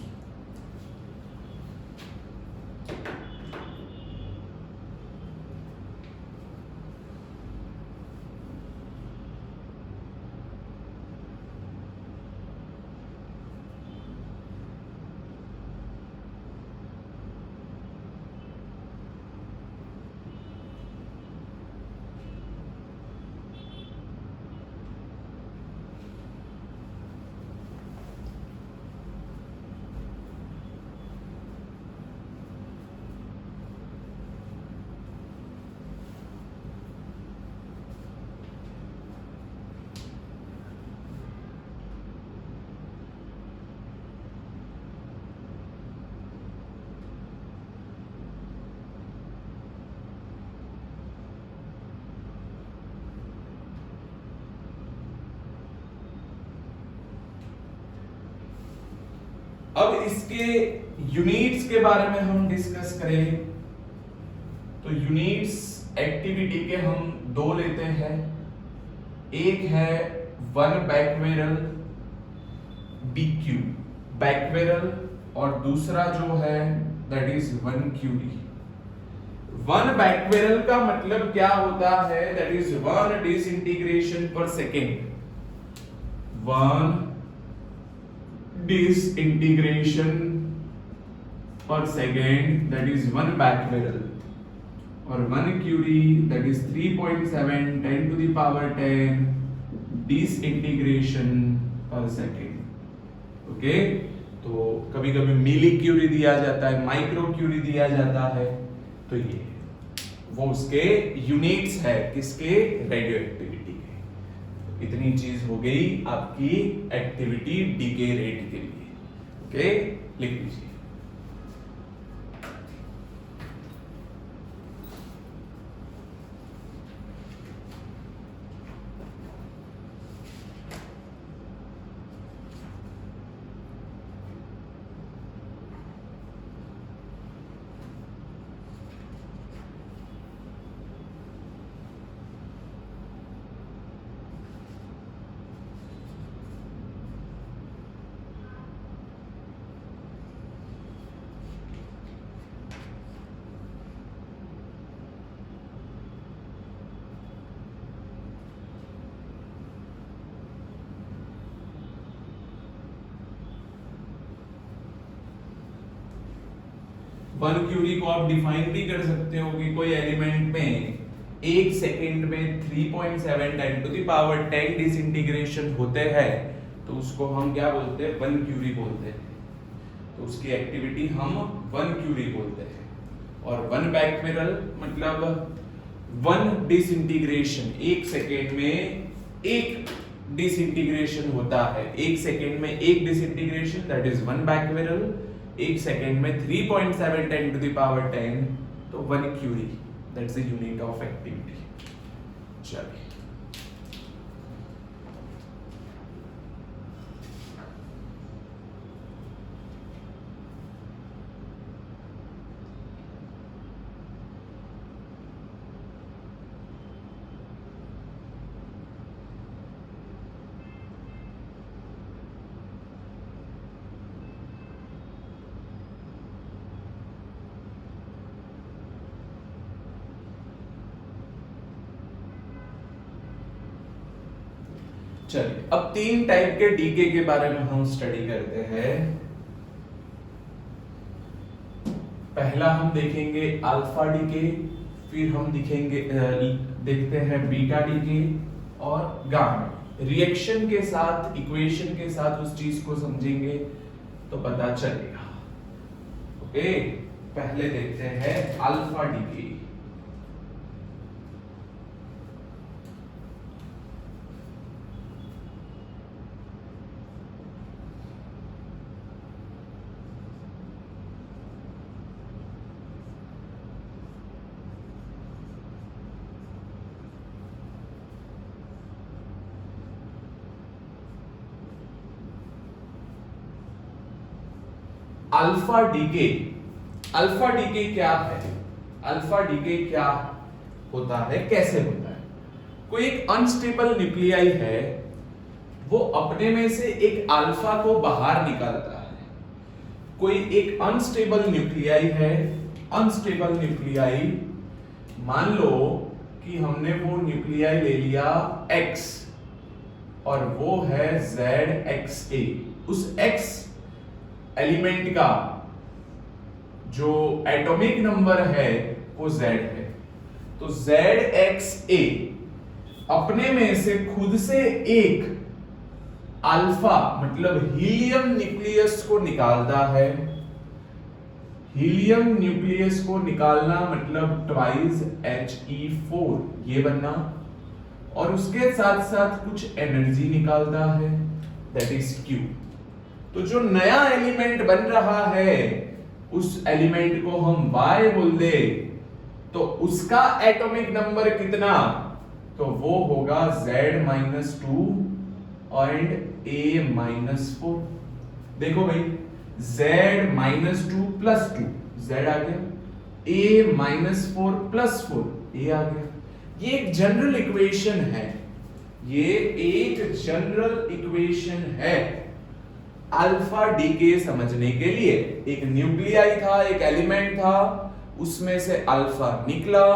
अब इसके यूनिट्स के बारे में हम डिस्कस करें तो यूनिट्स एक्टिविटी के हम दो लेते हैं, एक है 1 बैकवेरल BQ बैकवेरल और दूसरा जो है that is 1 curie. One becquerel का मतलब क्या होता है, that is one disintegration per second, one disintegration per second, that is one becquerel, और one curie that is 3.7 10 to the power 10 disintegration per second. Okay, तो कभी कभी मिली क्यूरी दिया जाता है, माइक्रो क्यूरी दिया जाता है, तो ये वो उसके यूनिट्स है, किसके, रेडियो एक्टिविटी के। इतनी चीज हो गई आपकी एक्टिविटी डीके रेट के लिए। ओके, लिख लीजिए। वन क्यूरी को आप डिफाइन भी कर सकते हो कि कोई एलिमेंट में एक सेकेंड में 3.7 10 to the power 10 डिसइंटीग्रेशन होते हैं, तो उसको हम क्या बोलते हैं, वन क्यूरी बोलते हैं। तो उसकी एक्टिविटी हम वन क्यूरी बोलते हैं। और वन बैक्वेरल मतलब वन डिसइंटीग्रेशन, एक सेकेंड में एक डिसइंटीग्रेशन होता है, एक सेकेंड में एक डिसइंटीग्रेशन, दैट इज वन बैक्वेरल। एक सेकेंड में 3.7 10 to the power 10, तो one curie, that's the unit of activity. चलिए, चलिए अब तीन टाइप के डीके के बारे में हम स्टडी करते हैं। पहला हम देखेंगे अल्फा डीके, फिर हम देखते हैं बीटा डीके और गामा। रिएक्शन के साथ, इक्वेशन के साथ उस चीज को समझेंगे तो पता चलेगा। ओके, पहले देखते हैं alpha decay. Alpha decay, alpha decay क्या है, अल्फा डीके क्या होता है, कैसे होता है। कोई एक अनस्टेबल न्यूक्लियाई है, वो अपने में से एक अल्फा को बाहर निकालता है। कोई एक अनस्टेबल न्यूक्लियाई है, अनस्टेबल न्यूक्लियाई, मान लो कि हमने वो न्यूक्लियाई ले लिया X और वो है ZXA। उस X एलिमेंट का जो एटॉमिक नंबर है वो Z है, तो ZXA अपने में से खुद से एक अल्फा मतलब हीलियम न्यूक्लियस को निकालता है। हीलियम न्यूक्लियस को निकालना मतलब ट्वाइस He4 ये बनना, और उसके साथ साथ कुछ एनर्जी निकालता है, दैट इज Q। तो जो नया एलिमेंट बन रहा है उस एलिमेंट को हम Y बोल दे, तो उसका एटॉमिक नंबर कितना, तो वो होगा Z-2 एंड A-4। देखो भाई, Z-2 प्लस 2 Z आ गया, A-4 प्लस 4 A आ गया। ये एक जनरल इक्वेशन है, ये एक जनरल इक्वेशन है अल्फा डीके समझने के लिए। एक न्यूक्लियाई था, एक एलिमेंट था, उसमें से अल्फा निकला,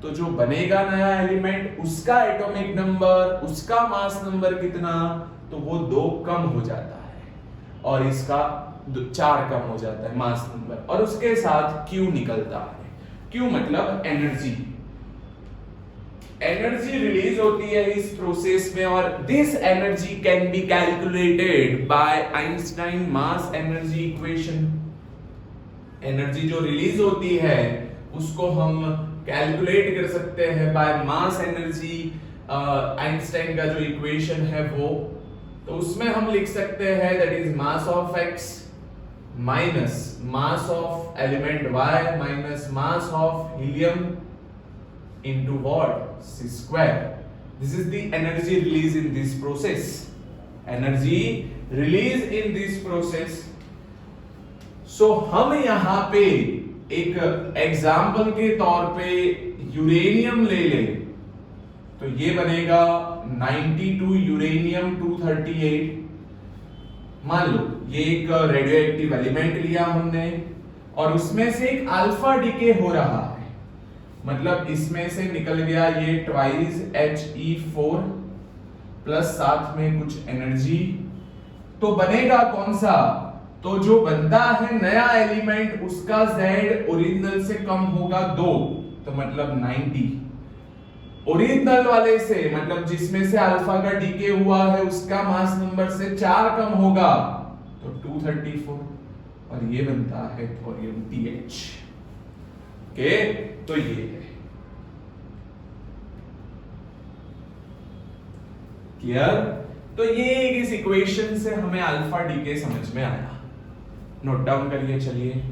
तो जो बनेगा नया एलिमेंट उसका एटॉमिक नंबर, उसका मास नंबर कितना, तो वो 2 कम हो जाता है और इसका 4 कम हो जाता है मास नंबर, और उसके साथ Q निकलता है। Q मतलब एनर्जी। एनर्जी रिलीज होती है इस प्रोसेस में, और this energy can be calculated by Einstein mass energy equation. Energy जो रिलीज होती है उसको हम कैलकुलेट कर सकते हैं बाय मास एनर्जी। आइंस्टाइन का जो इक्वेशन है वो, तो उसमें हम लिख सकते हैं that is mass of x minus mass of element y minus mass of helium into what? C square. This is the energy release in this process. Energy release in this process. So हम यहाँ पे एक example के तौर पे uranium ले ले, तो ये बनेगा 92 यूरेनियम 238। मान लो ये एक रेडियो एक्टिव एलिमेंट लिया हमने, और उसमें से एक अल्फा डीके हो रहा है, मतलब इसमें से निकल गया ये ट्वाइस He4 प्लस साथ में कुछ एनर्जी, तो बनेगा कौन सा, तो जो बनता है नया एलिमेंट उसका Z ओरिजिनल से कम होगा 2, तो मतलब 90। ओरिजिनल वाले से मतलब जिसमें से अल्फा का डीके हुआ है उसका मास नंबर से 4 कम होगा, तो 234, और ये बनता है थोरियम TH। ओके, तो ये है क्लियर। तो ये इस इक्वेशन से हमें अल्फा डीके समझ में आया, नोट डाउन करिए चलिए।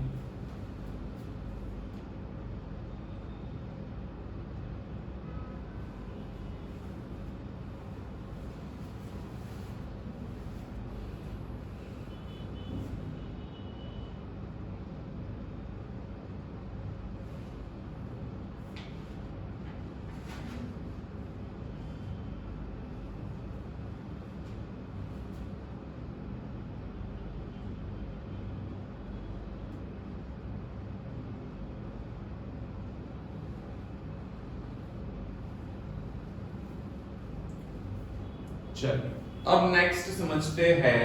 चलिए अब नेक्स्ट समझते हैं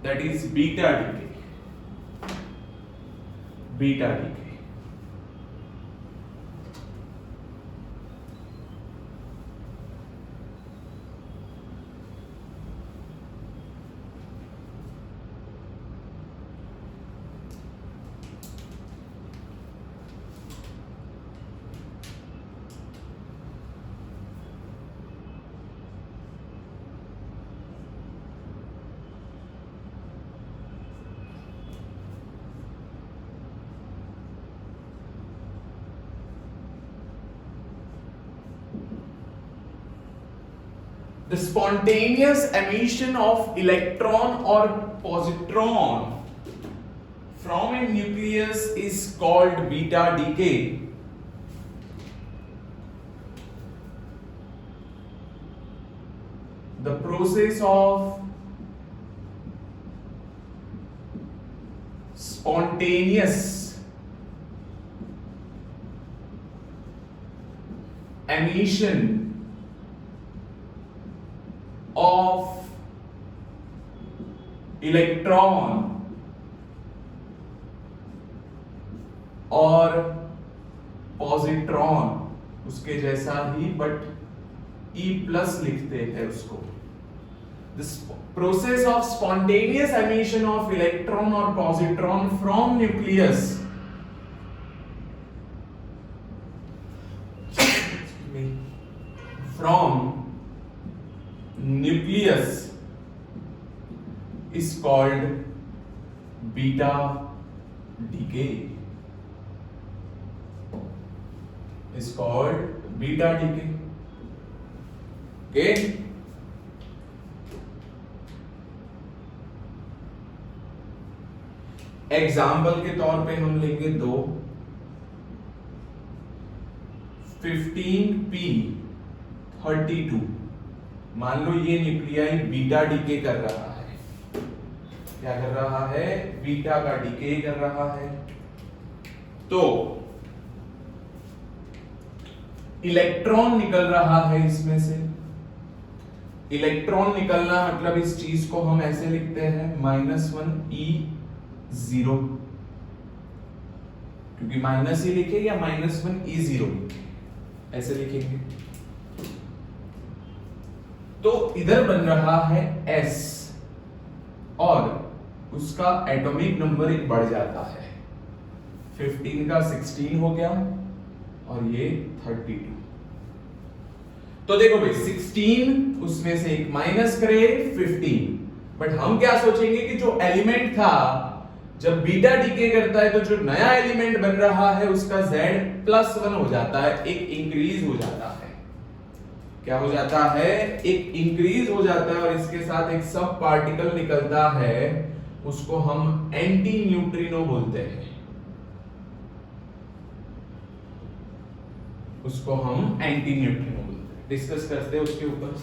that is beta decay. Beta DK the spontaneous emission of electron or positron from a nucleus is called beta decay. The process of spontaneous emission of electron और पॉजिट्रॉन, उसके जैसा ही but E plus लिखते हैं उसको। This process of spontaneous emission of electron or positron from nucleus is called beta decay. Is called beta decay. Okay. Example के तौर पे हम लेंगे 2 15p32। मान लो ये न्यूक्लियाई बीटा डीके कर रहा है। क्या कर रहा है? बीटा का डीके कर रहा है। तो इलेक्ट्रॉन निकल रहा है इसमें से। इलेक्ट्रॉन निकलना मतलब इस चीज को हम ऐसे लिखते हैं -1 E0, क्योंकि माइनस ही लिखे या -1 E0 लिखे, ऐसे लिखेंगे। तो इधर बन रहा है S और उसका एटॉमिक नंबर एक बढ़ जाता है, 15 का 16 हो गया और ये 32। तो देखो भाई 16 उसमें से एक माइनस करे 15, बट हम क्या सोचेंगे कि जो एलिमेंट था जब बीटा डीके करता है तो जो नया एलिमेंट बन रहा है उसका Z+1 हो जाता है, एक इंक्रीज हो जाता है। क्या हो जाता है? एक इंक्रीज हो जाता है और इसके साथ एक सब पार्टिकल निकलता है, उसको हम एंटी न्यूट्रिनो बोलते हैं। उसको हम एंटी न्यूट्रिनो बोलते हैं। डिस्कस करते हैं उसके ऊपर।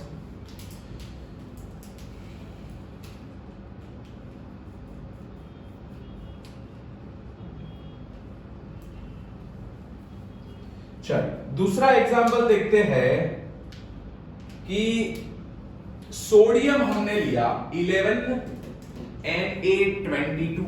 चलिए दूसरा एग्जांपल देखते हैं कि सोडियम हमने लिया 11Na22,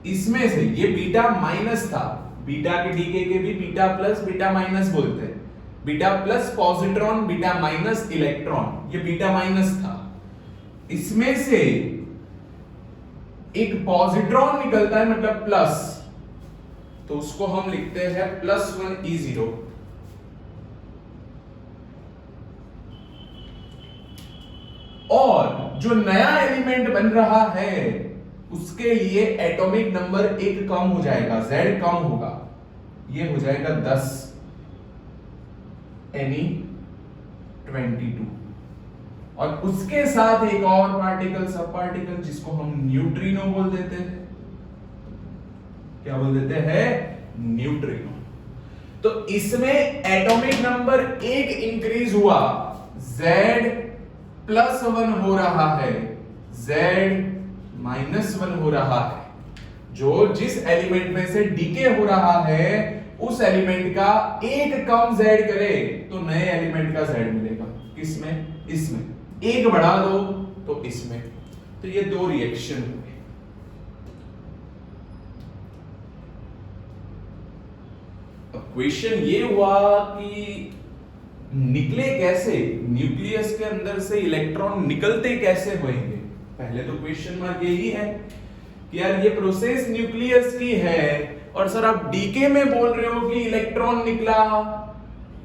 इसमें से ये बीटा माइनस था, बीटा के डीके के भी बीटा प्लस बीटा माइनस बोलते हैं, beta plus positron beta minus electron, ये बीटा माइनस था। इसमें से एक पॉजिट्रॉन निकलता है मतलब प्लस, तो उसको हम लिखते हैं +1 E0। और जो नया एलिमेंट बन रहा है उसके लिए एटॉमिक नंबर एक कम हो जाएगा, Z कम होगा, ये हो जाएगा 10 Ne22। और उसके साथ एक और पार्टिकल, सब पार्टिकल, जिसको हम न्यूट्रिनो बोल देते हैं। क्या बोल देते हैं? न्यूट्रिनो। तो इसमें एटॉमिक नंबर एक इंक्रीज हुआ, Z+1 हो रहा है, Z-1 हो रहा है। जो जिस एलिमेंट में से डीके हो रहा है उस एलिमेंट का एक कम Z करे तो नए एलिमेंट का Z मिलेगा। किसमें? इसमें। एक बढ़ा दो तो इसमें। तो ये दो रिएक्शन हुए। अब क्वेश्चन ये हुआ कि निकले कैसे, न्यूक्लियस के अंदर से इलेक्ट्रॉन निकलते कैसे होंगे। पहले तो क्वेश्चन मार्क यही है कि यार ये प्रोसेस न्यूक्लियस की है और सर आप डीके में बोल रहे हो कि इलेक्ट्रॉन निकला,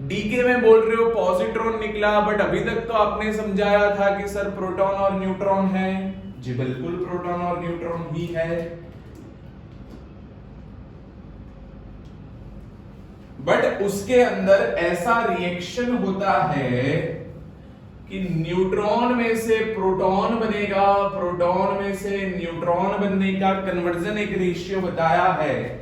डीके में बोल रहे हो पॉजिट्रॉन निकला, बट अभी तक तो आपने समझाया था कि सर प्रोटॉन और न्यूट्रॉन है। जी बिल्कुल प्रोटॉन और न्यूट्रॉन ही है, बट उसके अंदर ऐसा रिएक्शन होता है कि न्यूट्रॉन में से प्रोटॉन बनेगा, प्रोटॉन में से न्यूट्रॉन बनने का कन्वर्जन एक रेशियो बताया है,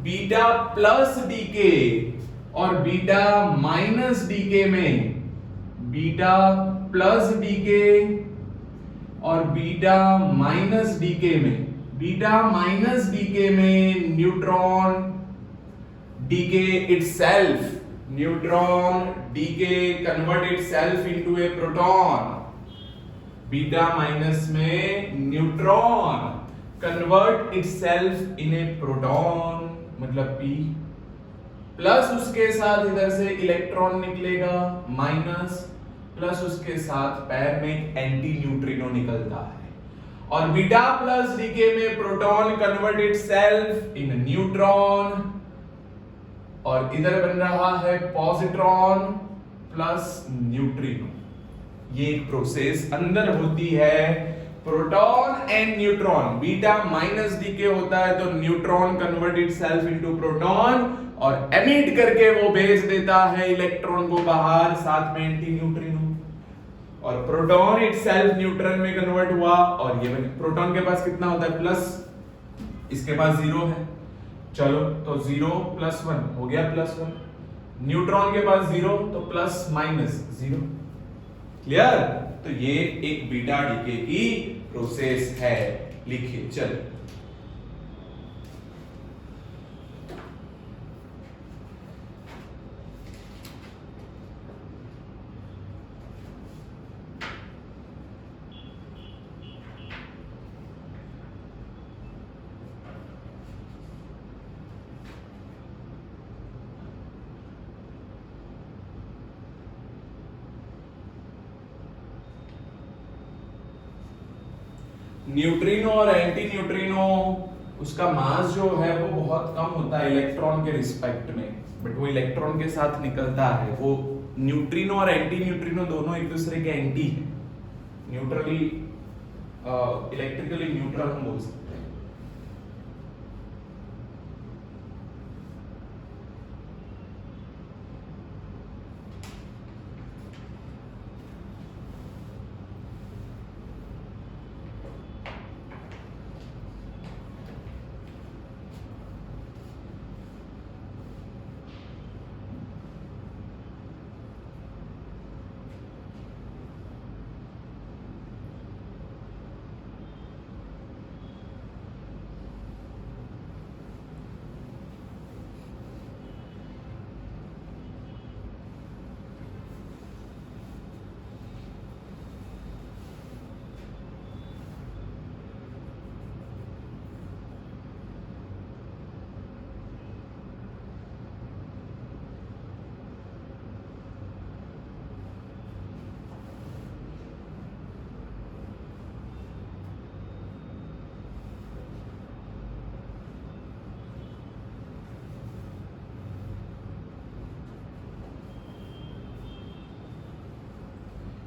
बीटा प्लस डीके और बीटा माइनस डीके में, बीटा प्लस डीके और बीटा माइनस डीके में, बीटा माइनस डीके में neutron decay itself, neutron decay convert itself into a proton, beta minus में neutron convert itself in a proton, मतलब P, plus उसके साथ इधर से इलेक्ट्रॉन निकलेगा माइनस, प्लस उसके साथ पैर में एंटी न्यूट्रिनो निकलता है, और बीटा प्लस डीके में प्रोटॉन कन्वर्ट इटसेल्फ इन न्यूट्रॉन, और इधर बन रहा है पॉजिट्रॉन प्लस न्यूट्रिनो। ये एक प्रोसेस अंदर होती है, proton and neutron, beta minus decay होता है तो neutron convert itself into proton और एमिट करके वो भेज देता है इलेक्ट्रॉन को बाहर, साथ में एंटी न्यूट्रिनो, और प्रोटॉन इटसेल्फ न्यूट्रॉन में कन्वर्ट हुआ। और ये प्रोटॉन के पास कितना होता है? प्लस, इसके पास 0 है, चलो तो 0 + 1 हो गया +1, न्यूट्रॉन के पास 0 तो प्लस माइनस 0। क्लियर? तो ये एक बीटा डीके की प्रोसेस है। लिखिए चलो न्यूट्रिनो और एंटी न्यूट्रिनो, उसका मास जो है वो बहुत कम होता है इलेक्ट्रॉन के रिस्पेक्ट में, बट वो इलेक्ट्रॉन के साथ निकलता है। वो न्यूट्रिनो और एंटी न्यूट्रिनो दोनों एक दूसरे के एंटी हैं, न्यूट्रली इलेक्ट्रिकली न्यूट्रल हम बोल सकते हैं।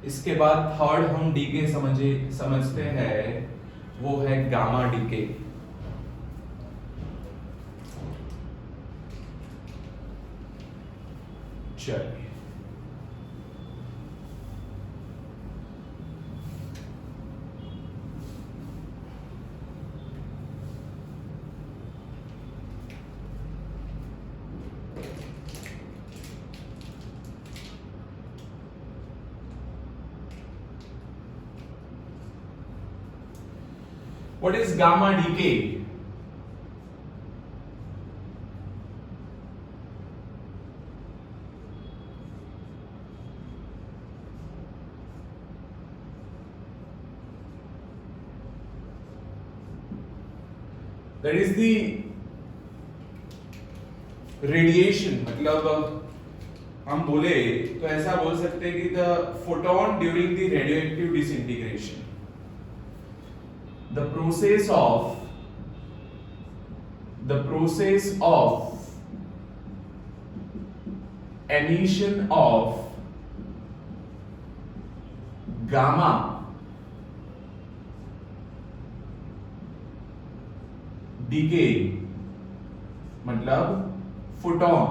इसके बाद थर्ड हम डीके समझते हैं, वो है गामा डीके। चलिए What is gamma decay? That is the radiation, मतलब हम बोले तो ऐसा बोल सकते हैं कि the photon during the radioactive disintegration, the process of emission of gamma decay मतलब फोटोन,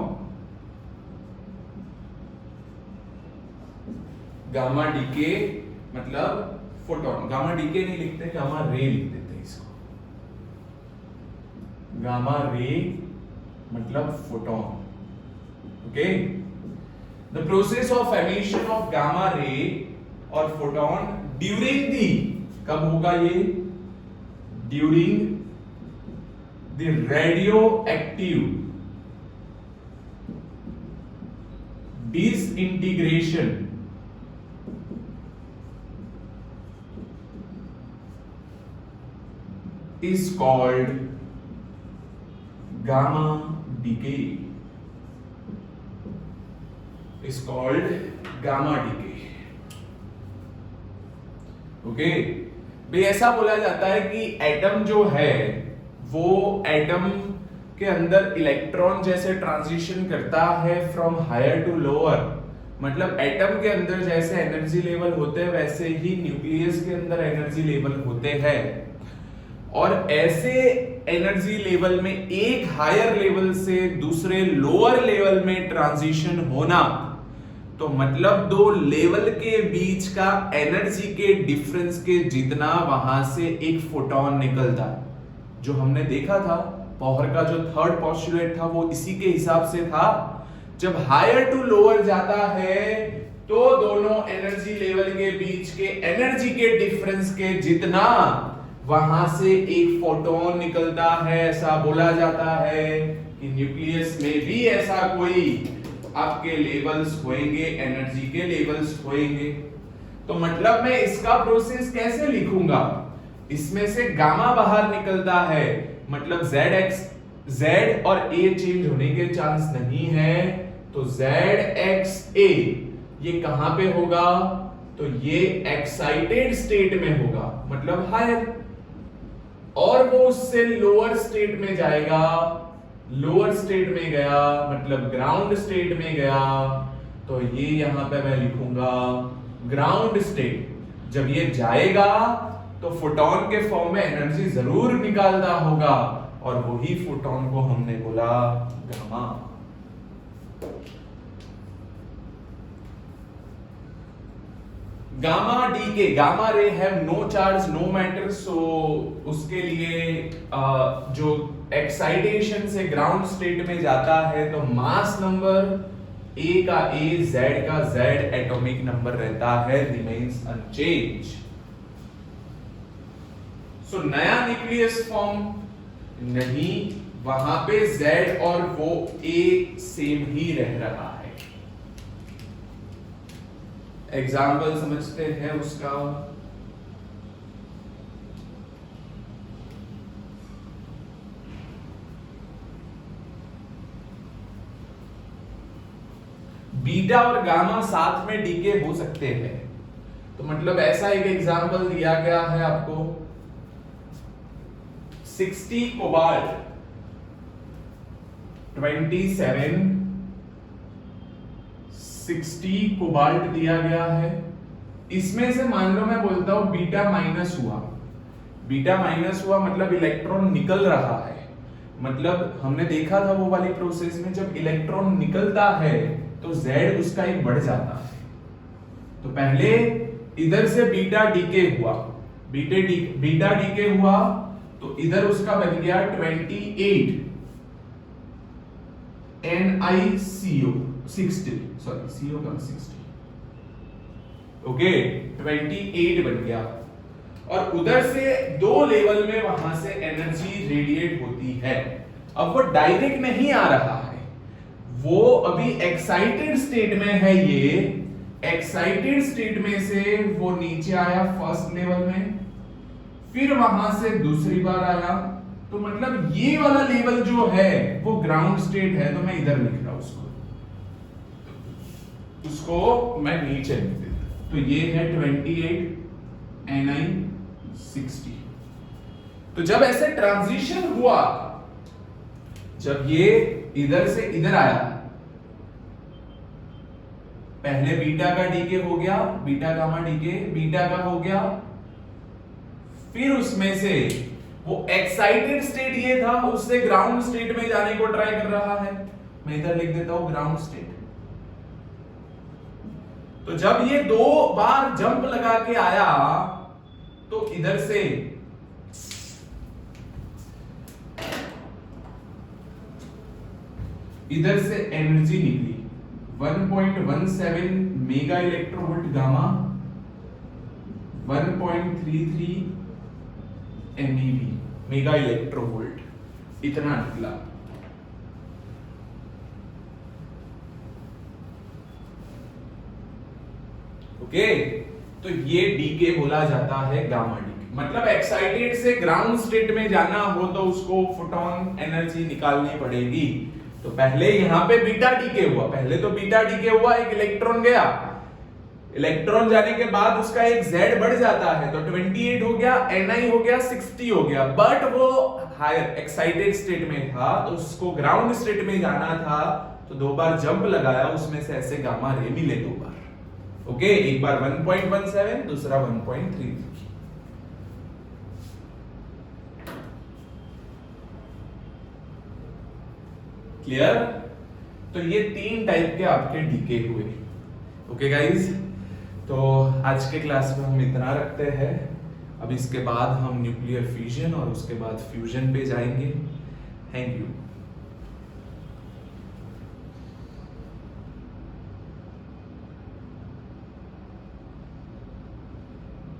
गामा डीके मतलब फोटोन। गामा डीके नहीं लिखते, गामा रे लिख देते हैं इसको। गामा रे मतलब photon. Okay, the process of emission of gamma ray और फोटोन ड्यूरिंग दी, कब होगा ये? During the radio active disintegration is called gamma decay, is called gamma decay। Okay, भाई ऐसा बोला जाता है कि एटम जो है वो एटम के अंदर इलेक्ट्रॉन जैसे ट्रांजिशन करता है फ्रॉम हायर टू लोअर, मतलब एटम के अंदर जैसे एनर्जी लेवल होते हैं वैसे ही न्यूक्लियस के अंदर एनर्जी लेवल होते हैं। और ऐसे एनर्जी लेवल में एक हायर लेवल से दूसरे लोअर लेवल में ट्रांजिशन होना, तो मतलब दो लेवल के बीच का एनर्जी के डिफरेंस के जितना वहां से एक फोटोन निकलता है। जो हमने देखा था पॉवर का जो थर्ड पोस्टुलेट था वो इसी के हिसाब से था। जब हायर टू लोअर जाता है तो दोनों एनर्जी लेवल के बीच के एनर्जी के डिफरेंस के जितना वहां से एक फोटोन निकलता है। ऐसा बोला जाता है कि न्यूक्लियस में भी ऐसा कोई आपके लेवल्स होंगे, एनर्जी के लेवल्स होंगे। तो मतलब मैं इसका प्रोसेस कैसे लिखूंगा? इसमें से गामा बाहर निकलता है, मतलब Z और A चेंज होने के चांस नहीं है, तो ZXA ये कहां पे होगा? तो ये एक्साइटेड स्टेट में होगा, मतलब हायर। और वो उससे लोअर स्टेट में जाएगा, लोअर स्टेट में गया मतलब ग्राउंड स्टेट में गया, तो ये यहां पे मैं लिखूंगा ग्राउंड स्टेट। जब ये जाएगा तो फोटोन के फॉर्म में एनर्जी जरूर निकालता होगा, और वही फोटोन को हमने बोला gamma. Gamma decay, gamma ray have no charge no matter, so उसके लिए जो एक्साइटेशन से ग्राउंड स्टेट में जाता है तो मास नंबर A का A, Z का Z, एटॉमिक नंबर रहता है रिमेन्स अनचेंज। सो नया न्यूक्लियस फॉर्म नहीं, वहां पे Z और वो A सेम ही रह रहा है। एग्जाम्पल समझते हैं उसका। बीटा और गामा साथ में डीके हो सकते हैं, तो मतलब ऐसा एक एग्जाम्पल दिया गया है आपको, 60 कोबाल्ट 27 60 कोबाल्ट दिया गया है। इसमें से मान लो मैं बोलता हूं बीटा माइनस हुआ, बीटा माइनस हुआ मतलब इलेक्ट्रॉन निकल रहा है। मतलब हमने देखा था वो वाली प्रोसेस में जब इलेक्ट्रॉन निकलता है तो Z उसका एक बढ़ जाता है। तो पहले इधर से बीटा डीके हुआ, बीटा डीके हुआ तो इधर उसका बन गया 28 NiCO 60, सॉरी CO का 60, ओके 28 बन गया। और उधर से दो लेवल में वहां से एनर्जी रेडिएट होती है। अब वो डायरेक्ट नहीं आ रहा है, वो अभी एक्साइटेड स्टेट में है। ये एक्साइटेड स्टेट में से वो नीचे आया फर्स्ट लेवल में, फिर वहां से दूसरी बार आया। तो मतलब ये वाला लेवल जो है वो ग्राउंड स्टेट है, तो मैं इधर लिख रहा हूं उसको मैं नीचे लिख देता। तो ये है 28 Ni60। तो जब ऐसे ट्रांजिशन हुआ, जब ये इधर से इधर आया, पहले बीटा का डीके हो गया, बीटा गामा डीके, बीटा का हो गया, फिर उसमें से वो एक्साइटेड स्टेट ये था, उससे ग्राउंड स्टेट में जाने को ट्राई कर रहा है। मैं इधर लिख देता हूं ग्राउंड स्टेट। तो जब ये दो बार जंप लगा के आया तो इधर से एनर्जी निकली 1.17 mega electronvolt gamma, 1.33 MeV mega electronvolt, इतना निकला। ओके, तो ये डीके बोला जाता है गामा डीके। मतलब एक्साइटेड से ग्राउंड स्टेट में जाना हो तो उसको फोटोन एनर्जी निकालनी पड़ेगी। तो पहले यहां पे बीटा डीके हुआ, पहले तो बीटा डीके हुआ, एक इलेक्ट्रॉन गया, इलेक्ट्रॉन जाने के बाद उसका एक Z बढ़ जाता है, तो 28 हो गया, Ni हो गया, 60 हो गया। बट वो हायर एक्साइटेड स्टेट में था, तो उसको ग्राउंड स्टेट में जाना था, तो दो बार जंप लगाया, उसमें से ऐसे गामा रे मिले दो बार। ओके, एक बार 1.17, दूसरा 1.33। क्लियर? तो ये तीन टाइप के आपके डीके हुए। ओके गाइज, तो आज के क्लास में हम इतना रखते हैं। अब इसके बाद हम न्यूक्लियर फ्यूजन और उसके बाद फ्यूजन पे जाएंगे। Thank you.